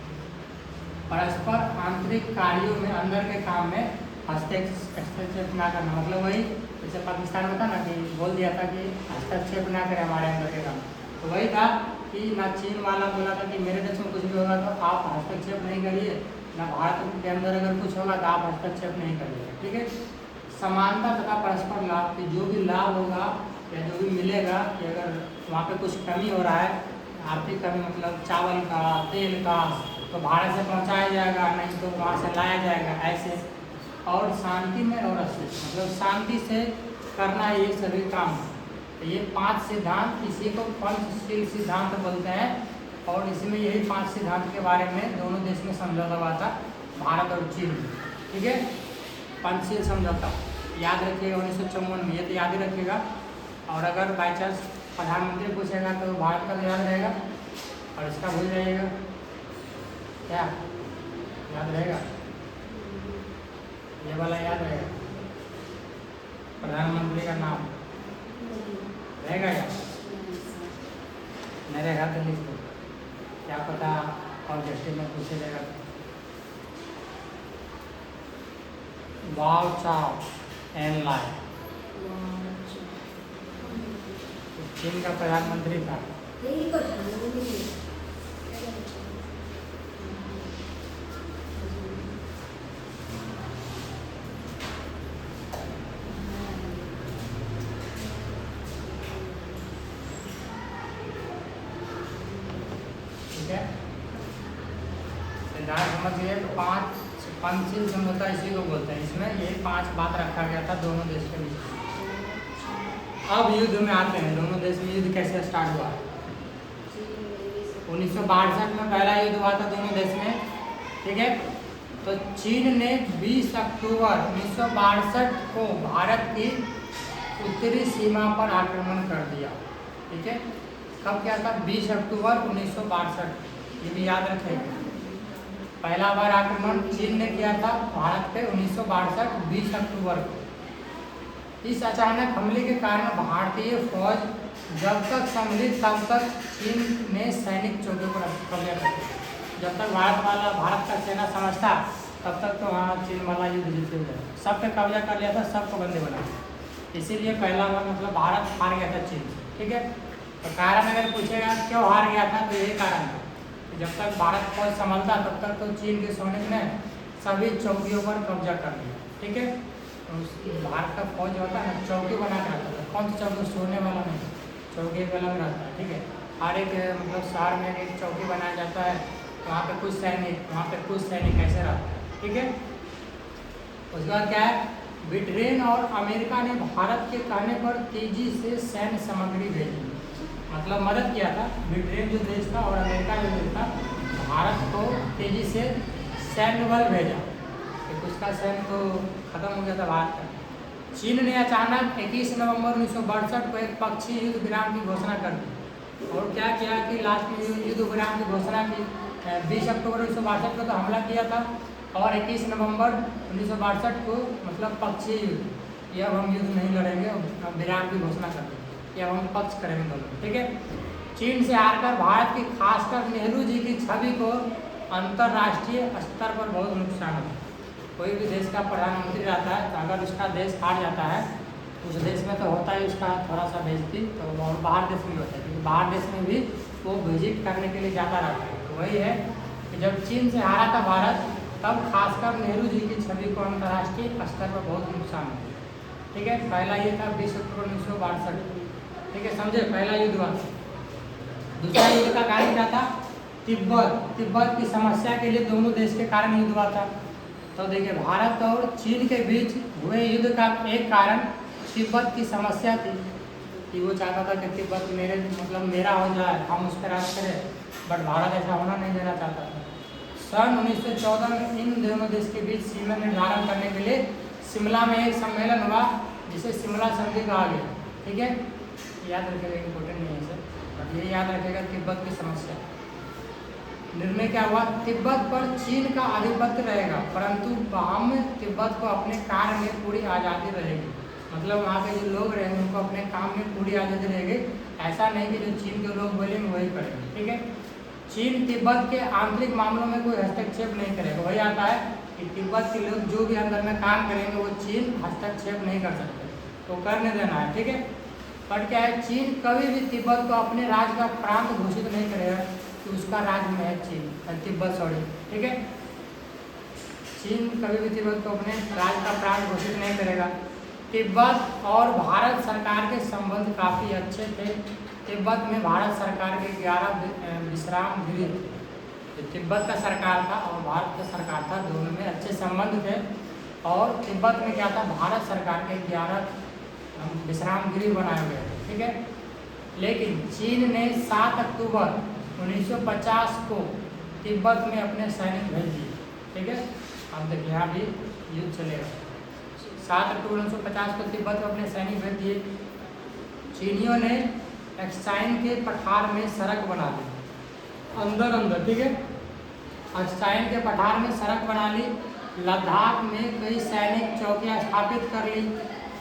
परस्पर आंतरिक कार्यों में, अंदर के काम में हस्तक्षेप ना करना, मतलब वही जैसे पाकिस्तान में था ना कि बोल दिया था कि हस्तक्षेप ना करें हमारे अंदर के काम, तो वही था कि ना चीन वाला बोला था कि मेरे देश में कुछ भी होगा तो आप हस्तक्षेप नहीं करिए, ना भारत के अंदर अगर कुछ होगा तो आप हस्तक्षेप नहीं करिए। ठीक है, समानता तथा परस्पर लाभ, कि जो भी लाभ होगा या जो भी मिलेगा कि अगर वहाँ पे कुछ कमी हो रहा है, आर्थिक कमी मतलब चावल का, तेल का, तो भारत से पहुँचाया जाएगा, नहीं तो वहाँ से लाया जाएगा, ऐसे। और शांति में और अस्थिर, मतलब शांति से करना ये सभी काम। तो ये 5 सिद्धांत, इसी को पंचशील सिद्धांत बोलते हैं। और इसमें यही 5 सिद्धांत के बारे में दोनों देश में समझौता हुआ था, भारत और चीन। ठीक है, पंचशील समझौता याद रखिएगा 1954 में, ये तो याद ही रखिएगा। और अगर बाई चांस प्रधानमंत्री पूछेगा तो भारत का तो याद रहेगा और इसका भूल जाइएगा, क्या याद रहेगा? ये वाला याद रहेगा, प्रधानमंत्री का नाम रहेगा क्या? नहीं रहेगा तो लिख दो, क्या पता ऑब्जेक्टिव में पूछे जाएगा। वाओ चाउ एन लाई चीन का प्रधानमंत्री था। ठीक है, सिद्धांत समझिए 5 पंचशील समझौता इसी को बोलते हैं। इसमें ये 5 बात रखा गया था दोनों देश के बीच। अब युद्ध में आते हैं, दोनों देश में युद्ध कैसे स्टार्ट हुआ। 1962 में पहला युद्ध हुआ था दोनों देश में। ठीक है, तो चीन ने 20 अक्टूबर 1962 को भारत की उत्तरी सीमा पर आक्रमण कर दिया। ठीक है, कब क्या था? 20 अक्टूबर 1962, ये भी याद रखेंगे। पहला बार आक्रमण चीन ने किया था भारत पे 1962 20 अक्टूबर को। इस अचानक हमले के कारण भारतीय फौज जब तक सम्मिलित तब तक चीन ने सैनिक चौकियों पर कब्जा कर लिया। जब तक भारत का सेना समझता तब तक तो वहाँ चीन वाला युद्ध जीते हुए सब पे कब्जा कर लिया था, सबको बंदे बना दिया। इसीलिए पहला बार मतलब भारत हार गया था चीन से। ठीक है, तो कारण अगर पूछेगा क्यों हार गया था, तो यही कारण था कि जब तक भारत फौज संभलता तब तक तो चीन के सैनिक ने सभी चौकियों पर कब्जा कर लिया। ठीक है, तो भारत का फौज होता है ना, चौकी बना के रखता था। कौन सा चौकी? सोने वाला नहीं, चौकी एक अलग रहता है। ठीक है, हर एक मतलब शहर में एक चौकी बनाया जाता है, वहाँ पे कुछ सैनिक, वहाँ पे कुछ सैनिक ऐसे रहता है। ठीक है, उसके बाद क्या है, ब्रिटेन और अमेरिका ने भारत के कहने पर तेजी से सैन्य सामग्री भेजी, मतलब मदद किया था। ब्रिटेन जो देश था और अमेरिका जो देश था, भारत को तेजी से सैन्य बल भेजा। उसका सैन्य तो खत्म हो गया था भारत का। चीन ने अचानक 21 नवंबर 1962 को एक पक्षीय युद्ध विराम की घोषणा कर दी। और क्या किया कि लास्ट में युद्ध विराम की घोषणा की 20 अक्टूबर 1962 को तो हमला किया था, और 21 नवंबर 1962 को मतलब पक्षीय युद्ध, ये अब हम युद्ध नहीं लड़ेंगे, विराम की घोषणा कर दी, ये अब हम पक्ष करेंगे दोनों। ठीक है, चीन से हारकर भारत की खासकर नेहरू जी की छवि को अंतर्राष्ट्रीय स्तर पर बहुत नुकसान हुआ। कोई भी देश का प्रधानमंत्री रहता है तो अगर उसका देश हार जाता है, उस देश में तो होता है उसका थोड़ा सा बेइज्जती, तो और बाहर देश में भी होता है, क्योंकि बाहर देश में भी वो विजिट करने के लिए जाता रहता है। तो वही है कि जब चीन से हारा था भारत, तब खासकर नेहरू जी की छवि को अंतर्राष्ट्रीय स्तर पर बहुत नुकसान हुआ। ठीक है, पहला ये था 20 अक्टूबर 1962। ठीक है, समझे, पहला युद्ध हुआ। दूसरा युद्ध का कारण क्या था? तिब्बत की समस्या के लिए दोनों देश के कारण युद्ध हुआ था। तो देखिए, भारत और चीन के बीच हुए युद्ध का एक कारण तिब्बत की समस्या थी कि वो चाहता था कि तिब्बत मेरा हो जाए, हम उस पर राज करें, बट भारत ऐसा होना नहीं देना चाहता था। सन 1914 में इन दोनों देश के बीच सीमा निर्धारण करने के लिए शिमला में एक सम्मेलन हुआ, जिसे शिमला संधि कहा गया। ठीक है, याद रखिएगा, इम्पोर्टेंट नहीं है सर, बट ये याद रखिएगा तिब्बत की समस्या। निर्णय क्या हुआ? तिब्बत पर चीन का आधिपत्य रहेगा, परंतु हम तिब्बत को अपने कार्य में पूरी आज़ादी रहेगी। मतलब वहाँ के जो लोग रहेंगे उनको अपने काम में पूरी आज़ादी रहेगी, ऐसा नहीं कि जो चीन के लोग बोलेंगे वही करेंगे। ठीक है, चीन तिब्बत के आंतरिक मामलों में कोई हस्तक्षेप नहीं करेगा। वही आता है कि तिब्बत के लोग जो भी अंदर में काम करेंगे वो चीन हस्तक्षेप नहीं कर सकते, तो करने देना है। ठीक है, पर क्या है, चीन कभी भी तिब्बत को अपने राज्य का प्रांत घोषित नहीं करेगा कि उसका राज्य में है चीन, तिब्बत, सॉरी। ठीक है, चीन कभी भी तिब्बत को अपने राज्य का प्रांत घोषित नहीं करेगा। तिब्बत और भारत सरकार के संबंध काफ़ी अच्छे थे। तिब्बत में भारत सरकार के 11 विश्राम गृह थे। तो तिब्बत का सरकार था और भारत का सरकार था, दोनों में अच्छे संबंध थे। और तिब्बत में क्या था, भारत सरकार के 11 विश्राम गृह बनाए हुए थे। ठीक है, लेकिन चीन ने 7 अक्टूबर 1950 को तिब्बत में अपने सैनिक भेज दिए। ठीक है, अब देखिए यहाँ भी युद्ध चलेगा। 7 अक्टूबर 1950 को तिब्बत में अपने सैनिक भेज दिए। चीनियों ने एक्साइन के पठार में सड़क बना दी, अंदर। ठीक है, एक्साइन के पठार में सड़क बना ली। लद्दाख में कई सैनिक चौकियाँ स्थापित कर ली,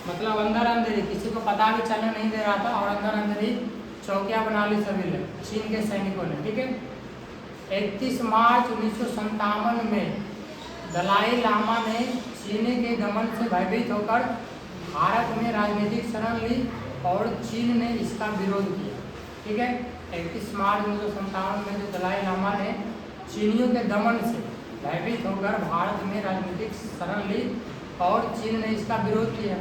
मतलब अंदर ही, किसी को पता भी चलने नहीं दे रहा था, और अंदर ही चौकियाँ बना ली सभी ने, चीन के सैनिकों ने। ठीक है, 31 मार्च 1957 में दलाई लामा ने चीन के दमन से भयभीत होकर भारत में राजनीतिक शरण ली और चीन ने इसका विरोध किया। ठीक है, 31 मार्च 1957 में जो दलाई लामा ने चीनियों के दमन से भयभीत होकर भारत में राजनीतिक शरण ली और चीन ने इसका विरोध किया।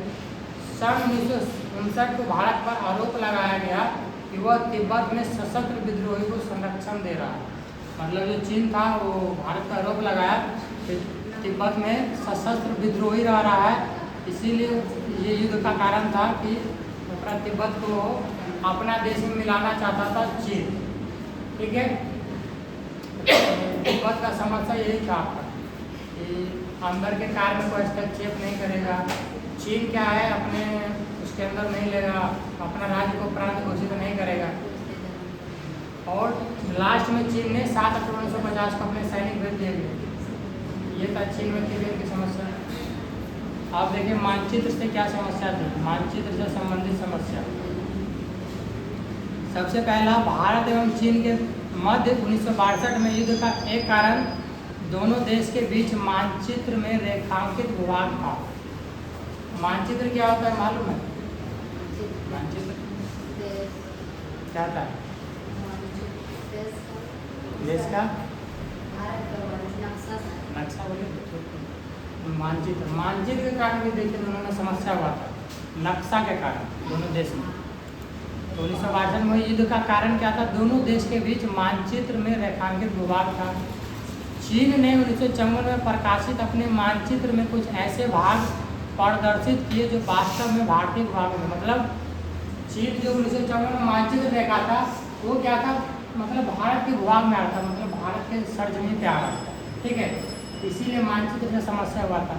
सन 1959 को भारत पर आरोप लगाया गया कि वह तिब्बत में सशस्त्र विद्रोही को संरक्षण दे रहा है। मतलब जो चीन था वो भारत पर आरोप लगाया कि तिब्बत में सशस्त्र विद्रोही रह रहा है, इसीलिए ये युद्ध का कारण था कि तिब्बत को अपना देश में मिलाना चाहता था चीन। ठीक है, तिब्बत का समस्या यही था कि अंदर के कार्य में कोई हस्तक्षेप नहीं करेगा। चीन क्या है, अपने उसके अंदर नहीं लेगा, अपना राज्य को प्रांत घोषित नहीं करेगा। और लास्ट में चीन ने 7 अक्टूबर 1950 को अपने सैनिक भेज दिए। ये था चीन में तिब्बत की समस्या। आप देखिए मानचित्र से क्या समस्या थी, मानचित्र से संबंधित समस्या। सबसे पहला, भारत एवं चीन के मध्य 1962 में युद्ध का एक कारण दोनों देश के बीच मानचित्र में रेखांकित भूभाग था। मानचित्र क्या होता है मालूम है? मानचित्र क्या होता है? देश का नक्शा बोले। मानचित्र के कारण भी देखिए दोनों में समस्या हुआ था, नक्शा के कारण दोनों देश में। तो 1962 में युद्ध का कारण क्या था? दोनों देश के बीच मानचित्र में रेखांकित भूभाग था। चीन ने 1954 में प्रकाशित अपने मानचित्र में कुछ ऐसे भाग प्रदर्शित किए जो वास्तव में भारतीय भूभाग में, मतलब चीन जो 1954 में मानचित्र देखा था वो क्या था, मतलब भारत के भूभाग में आ रहा था, मतलब भारत के सरजमीन पे आ रहा था। ठीक है, इसीलिए मानचित्र में समस्या हुआ था।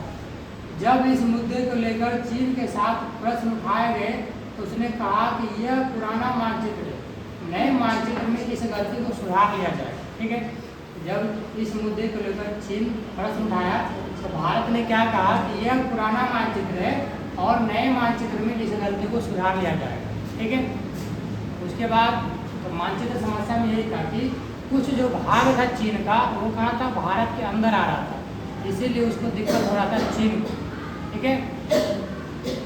जब इस मुद्दे को लेकर चीन के साथ प्रश्न उठाए गए तो उसने कहा कि यह पुराना मानचित्र है, नए मानचित्र में इस गलती को सुधार लिया जाए। ठीक है, जब इस मुद्दे को लेकर चीन प्रश्न उठाया तो भारत ने क्या कहा कि यह पुराना मानचित्र है और नए मानचित्र में इस गलती को सुधार लिया जाएगा। ठीक है, उसके बाद तो मानचित्र समस्या में यही था कि कुछ जो भाग था चीन का वो कहाँ था, भारत के अंदर आ रहा था, इसीलिए उसको दिक्कत हो रहा था चीन को, ठीक है।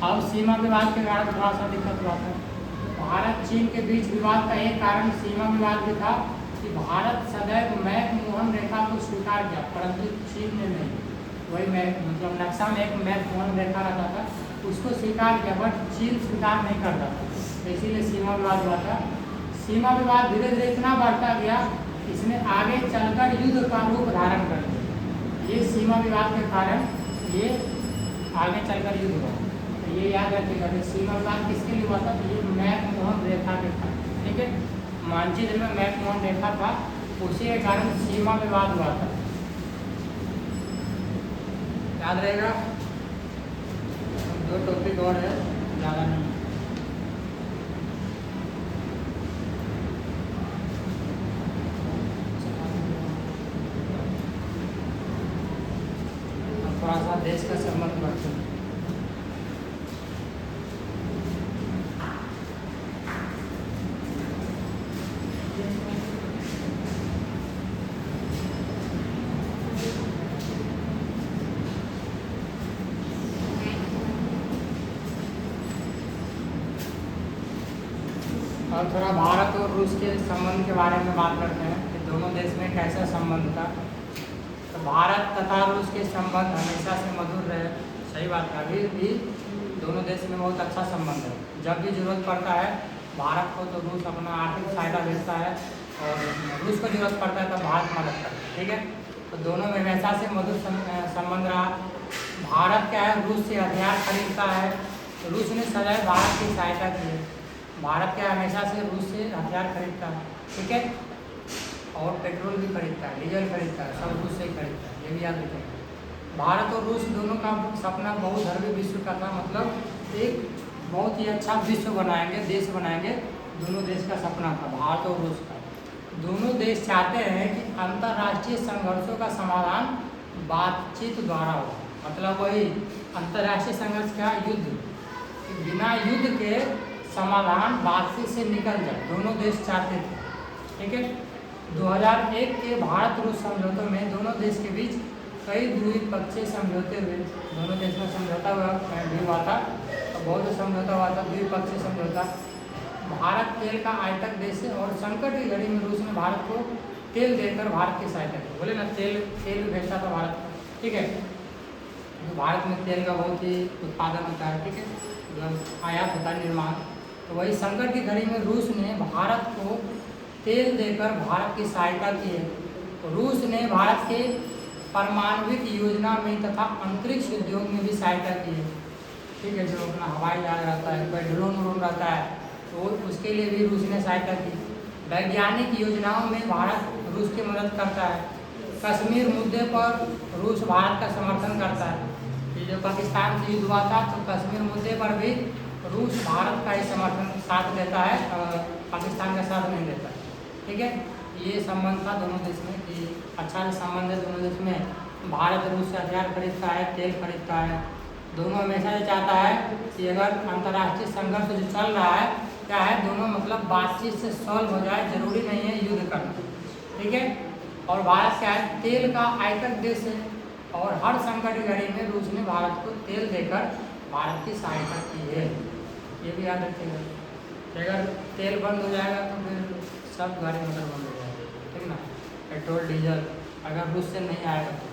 अब सीमा विवाद के कारण थोड़ा सा दिक्कत हुआ था। भारत चीन के बीच विवाद का एक कारण सीमा विवाद भी था कि भारत सदैव मैक-मोहन रेखा को स्वीकार किया, परंतु चीन ने नहीं। वही मतलब नक्शा में एक मैक-मोहन रेखा रहता था, उसको स्वीकार किया, बट चीन स्वीकार नहीं करता था, तो इसीलिए सीमा विवाद हुआ था। सीमा विवाद धीरे धीरे इतना बढ़ता गया, इसने आगे चलकर युद्ध का रूप धारण कर लिया। ये सीमा विवाद के कारण ये आगे चलकर युद्ध हुआ। तो ये याद रखिएगा कि सीमा विवाद किसके लिए हुआ था, तो ये मैक-मोहन रेखा के था, ठीक है। मानचित्र में मैक-मोहन रेखा था, उसी के कारण सीमा विवाद हुआ था, याद रहेगा। दो टॉपिक और है, ज़्यादा नहीं। थोड़ा सा देश का संबंध बढ़ते हैं। और थोड़ा भारत और रूस के संबंध के बारे में बात करते हैं कि दोनों देश में कैसा संबंध था। तो भारत तथा रूस के संबंध हमेशा से मधुर रहे, सही बात है। अभी भी दोनों देश में बहुत अच्छा संबंध है। जब भी जरूरत पड़ता है भारत को, तो रूस अपना आर्थिक सहायता भेजता है, और रूस को जरूरत पड़ता है तो भारत मदद करता है, ठीक है। तो दोनों में हमेशा से मधुर संबंध रहा। भारत क्या है, रूस से हथियार खरीदता है, तो रूस ने सदैव भारत की सहायता की है। भारत क्या हमेशा से रूस से हथियार खरीदता है, ठीक है, और पेट्रोल भी खरीदता है, डीजल खरीदता है, सब रूस से ही खरीदता है, ये भी याद रखें। भारत और रूस दोनों का सपना बहुधर्मी विश्व का था, मतलब एक बहुत ही अच्छा विश्व बनाएंगे, देश बनाएंगे, दोनों देश का सपना था भारत और रूस का। दोनों देश चाहते हैं कि अंतर्राष्ट्रीय संघर्षों का समाधान बातचीत द्वारा हो, मतलब वही अंतर्राष्ट्रीय संघर्ष का युद्ध, बिना युद्ध के समाधान बातचीत से निकल जाए, दोनों देश चाहते थे, ठीक है। 2001 के भारत रूस समझौतों में दोनों देश के बीच कई द्विपक्षीय समझौते हुए, दोनों देश में समझौता हुआ था, तो बहुत समझौता हुआ था, द्विपक्षीय समझौता। भारत तेल का आयातक देश है, और संकट की घड़ी में रूस ने भारत को तेल देकर भारत की सहायता की। बोले ना, तेल भी भेजता था भारत, ठीक है। तो भारत में तेल का बहुत ही उत्पादन होता है, ठीक है, मतलब आयात होता है, निर्माण। तो वही संकट की घड़ी में रूस ने भारत को तेल देकर भारत की सहायता की है। तो रूस ने भारत के परमाणविक योजना में तथा अंतरिक्ष उद्योग में भी सहायता की है, ठीक है। जो अपना हवाई जहाज रहता है, कोई ड्रोन रहता है, तो उसके लिए भी रूस ने सहायता की। वैज्ञानिक योजनाओं में भारत रूस की मदद करता है। कश्मीर मुद्दे पर रूस भारत का समर्थन करता है। ये जो पाकिस्तान से युद्ध हुआ था, तो कश्मीर मुद्दे पर भी रूस भारत का ही समर्थन साथ देता है, पाकिस्तान का साथ नहीं देता, ठीक है। ये संबंध था दोनों देश में कि अच्छा संबंध है दोनों देश में। भारत रूस से हथियार खरीदता है, तेल खरीदता है, दोनों हमेशा ये चाहता है कि अगर अंतर्राष्ट्रीय संघर्ष जो चल रहा है, क्या है, दोनों मतलब बातचीत से सॉल्व हो जाए, जरूरी नहीं है युद्ध करना, ठीक है। और भारत क्या है, तेल का आयातक देश है, और हर संकट की घड़ी में रूस ने भारत को तेल देकर भारत की सहायता की है, ये भी याद रखिएगा। अगर तेल बंद हो जाएगा तो फिर सब गाड़ी मोटर बंद हो जाएगा, ठीक ना। पेट्रोल डीजल अगर रूस से नहीं आएगा तो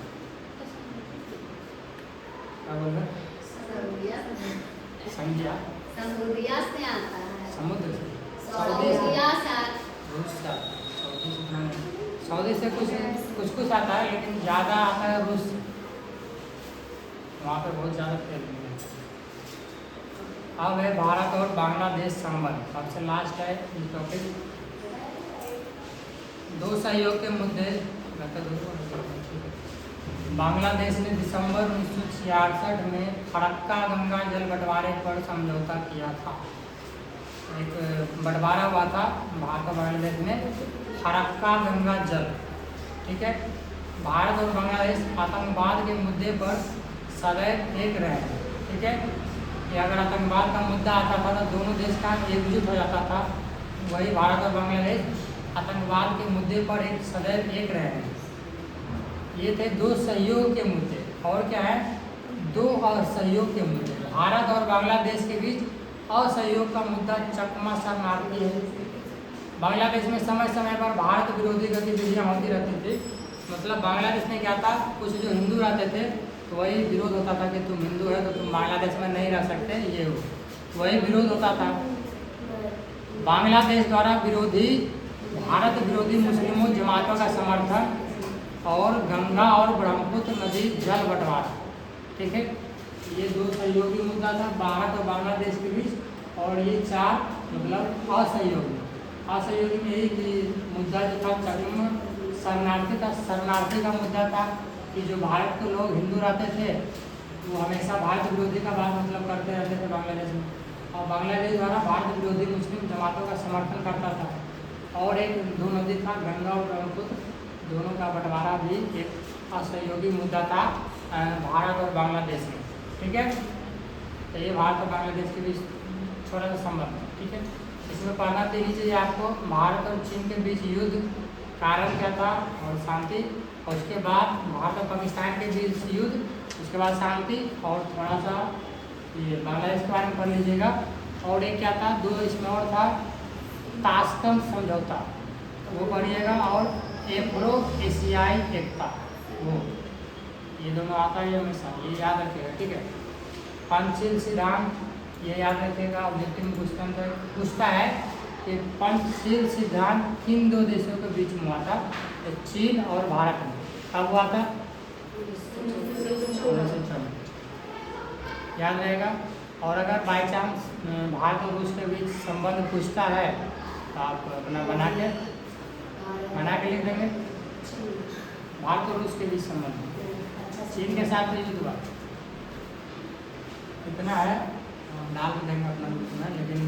क्या बोल रहे, संज्ञा समुद्रिया से आता है, समुद्र से, समुद्रिया से रूस से, सऊदी से कुछ आता है, लेकिन ज़्यादा आता है रूस से, वहाँ पे बहुत ज़्यादा तेल मिलता है। अब है भारत और बांग्लादेश संबंध, सबसे लास्ट है ये टॉपिक। दो सहयोग के मुद्दे, बांग्लादेश ने दिसंबर 1966 में फरक्का गंगा जल बंटवारे पर समझौता किया था। एक बंटवारा हुआ था भारत और बांग्लादेश में, फरक्का गंगा जल, ठीक है। भारत और बांग्लादेश आतंकवाद के मुद्दे पर सदैव एक रहे, ठीक है। कि अगर आतंकवाद का मुद्दा आता था तो दोनों देश का एकजुट हो जाता था। वही भारत और बांग्लादेश आतंकवाद के मुद्दे पर एक सदैव एक रहे। ये थे दो सहयोग के मुद्दे। और क्या है, दो असहयोग के मुद्दे। भारत और बांग्लादेश के बीच असहयोग का मुद्दा चकमा शरणार्थी है। बांग्लादेश में समय समय पर भारत विरोधी गतिविधियां होती रहती थी। मतलब बांग्लादेश में क्या था, कुछ जो हिंदू रहते थे तो वही विरोध होता था कि तुम हिंदू है तो तुम बांग्लादेश में नहीं रह सकते, ये हो, वही विरोध होता था। बांग्लादेश द्वारा विरोधी भारत विरोधी मुस्लिमों जमातों का समर्थन और गंगा और ब्रह्मपुत्र नदी जल बंटवारा, ठीक है, ये दो सहयोगी मुद्दा था भारत और बांग्लादेश के बीच। और ये चार मतलब असहयोगी में यही कि मुद्दा जो था चकमा शरणार्थी था। शरणार्थी का मुद्दा था कि जो भारत के लोग हिंदू रहते थे वो हमेशा भारत विरोधी का बात मतलब करते रहते थे बांग्लादेश में, और बांग्लादेश द्वारा भारत विरोधी मुस्लिम जमातों का समर्थन करता था। और एक दो नदी था गंगा और ब्रह्मपुत्र, दोनों का बंटवारा भी एक असहयोगी मुद्दा था भारत और बांग्लादेश में, ठीक है। तो ये भारत और बांग्लादेश के बीच छोटा सा संबंध, ठीक है। इसमें पढ़ना देनी चाहिए आपको, भारत और चीन के बीच युद्ध, कारण क्या था और शांति, और उसके बाद भारत और पाकिस्तान के बीच युद्ध, उसके बाद शांति, और थोड़ा सा ये बांग्लादेश के बारे में पढ़ लीजिएगा। और एक क्या था, दो इसमें और था ताशकंद समझौता, वो पढ़िएगा, और एफ्रो एशियाई एकता, वो ये दोनों आता है हमेशा, ये याद रखिएगा, ठीक है। पंचशील सिद्धांत ये याद रखिएगा, ऑब्जेक्टिव में पूछता है कि पंचशील सिद्धांत किन दो देशों के बीच में हुआ था, तो चीन और भारत में। कब हुआ था? 1914, याद रहेगा। और अगर बाई चांस भारत और रूस के बीच संबंध पूछता है तो आप अपना बना के लिख देंगे, भारत और रूस के बीच संबंध, चीन के साथ भी युद्ध हुआ, इतना है, डाल के देंगे अपना में। लेकिन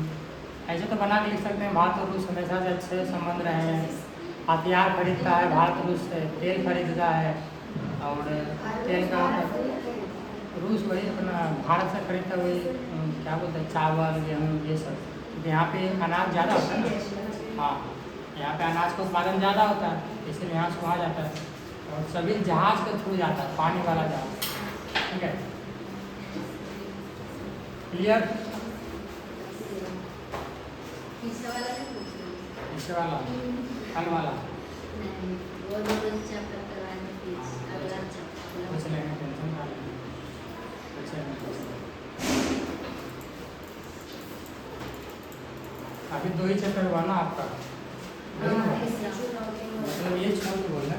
ऐसे तो बना के लिख सकते हैं, भारत और रूस हमेशा से अच्छे संबंध रहे हैं, हथियार खरीदता है भारत रूस से, तेल खरीदता है, और तेल का रूस वही अपना भारत से खरीदता है, वही क्या बोलते हैं, चावल गेहूँ ये सब, क्योंकि यहाँ पे अनाज ज़्यादा होता है ना, हाँ यहाँ पे अनाज का उत्पादन ज़्यादा होता है, इसलिए यहाँ से वहाँ जाता है, और सभी जहाज़ के थ्रू जाता है, पानी वाला जहाज, ठीक है, क्लियर। इसे वाला कल वाला कुछ लेंगे, टेंशन ना लेंगे, अभी दो ही चैप्टर हुआ ना आपका, मतलब ये छोड़ के बोलना।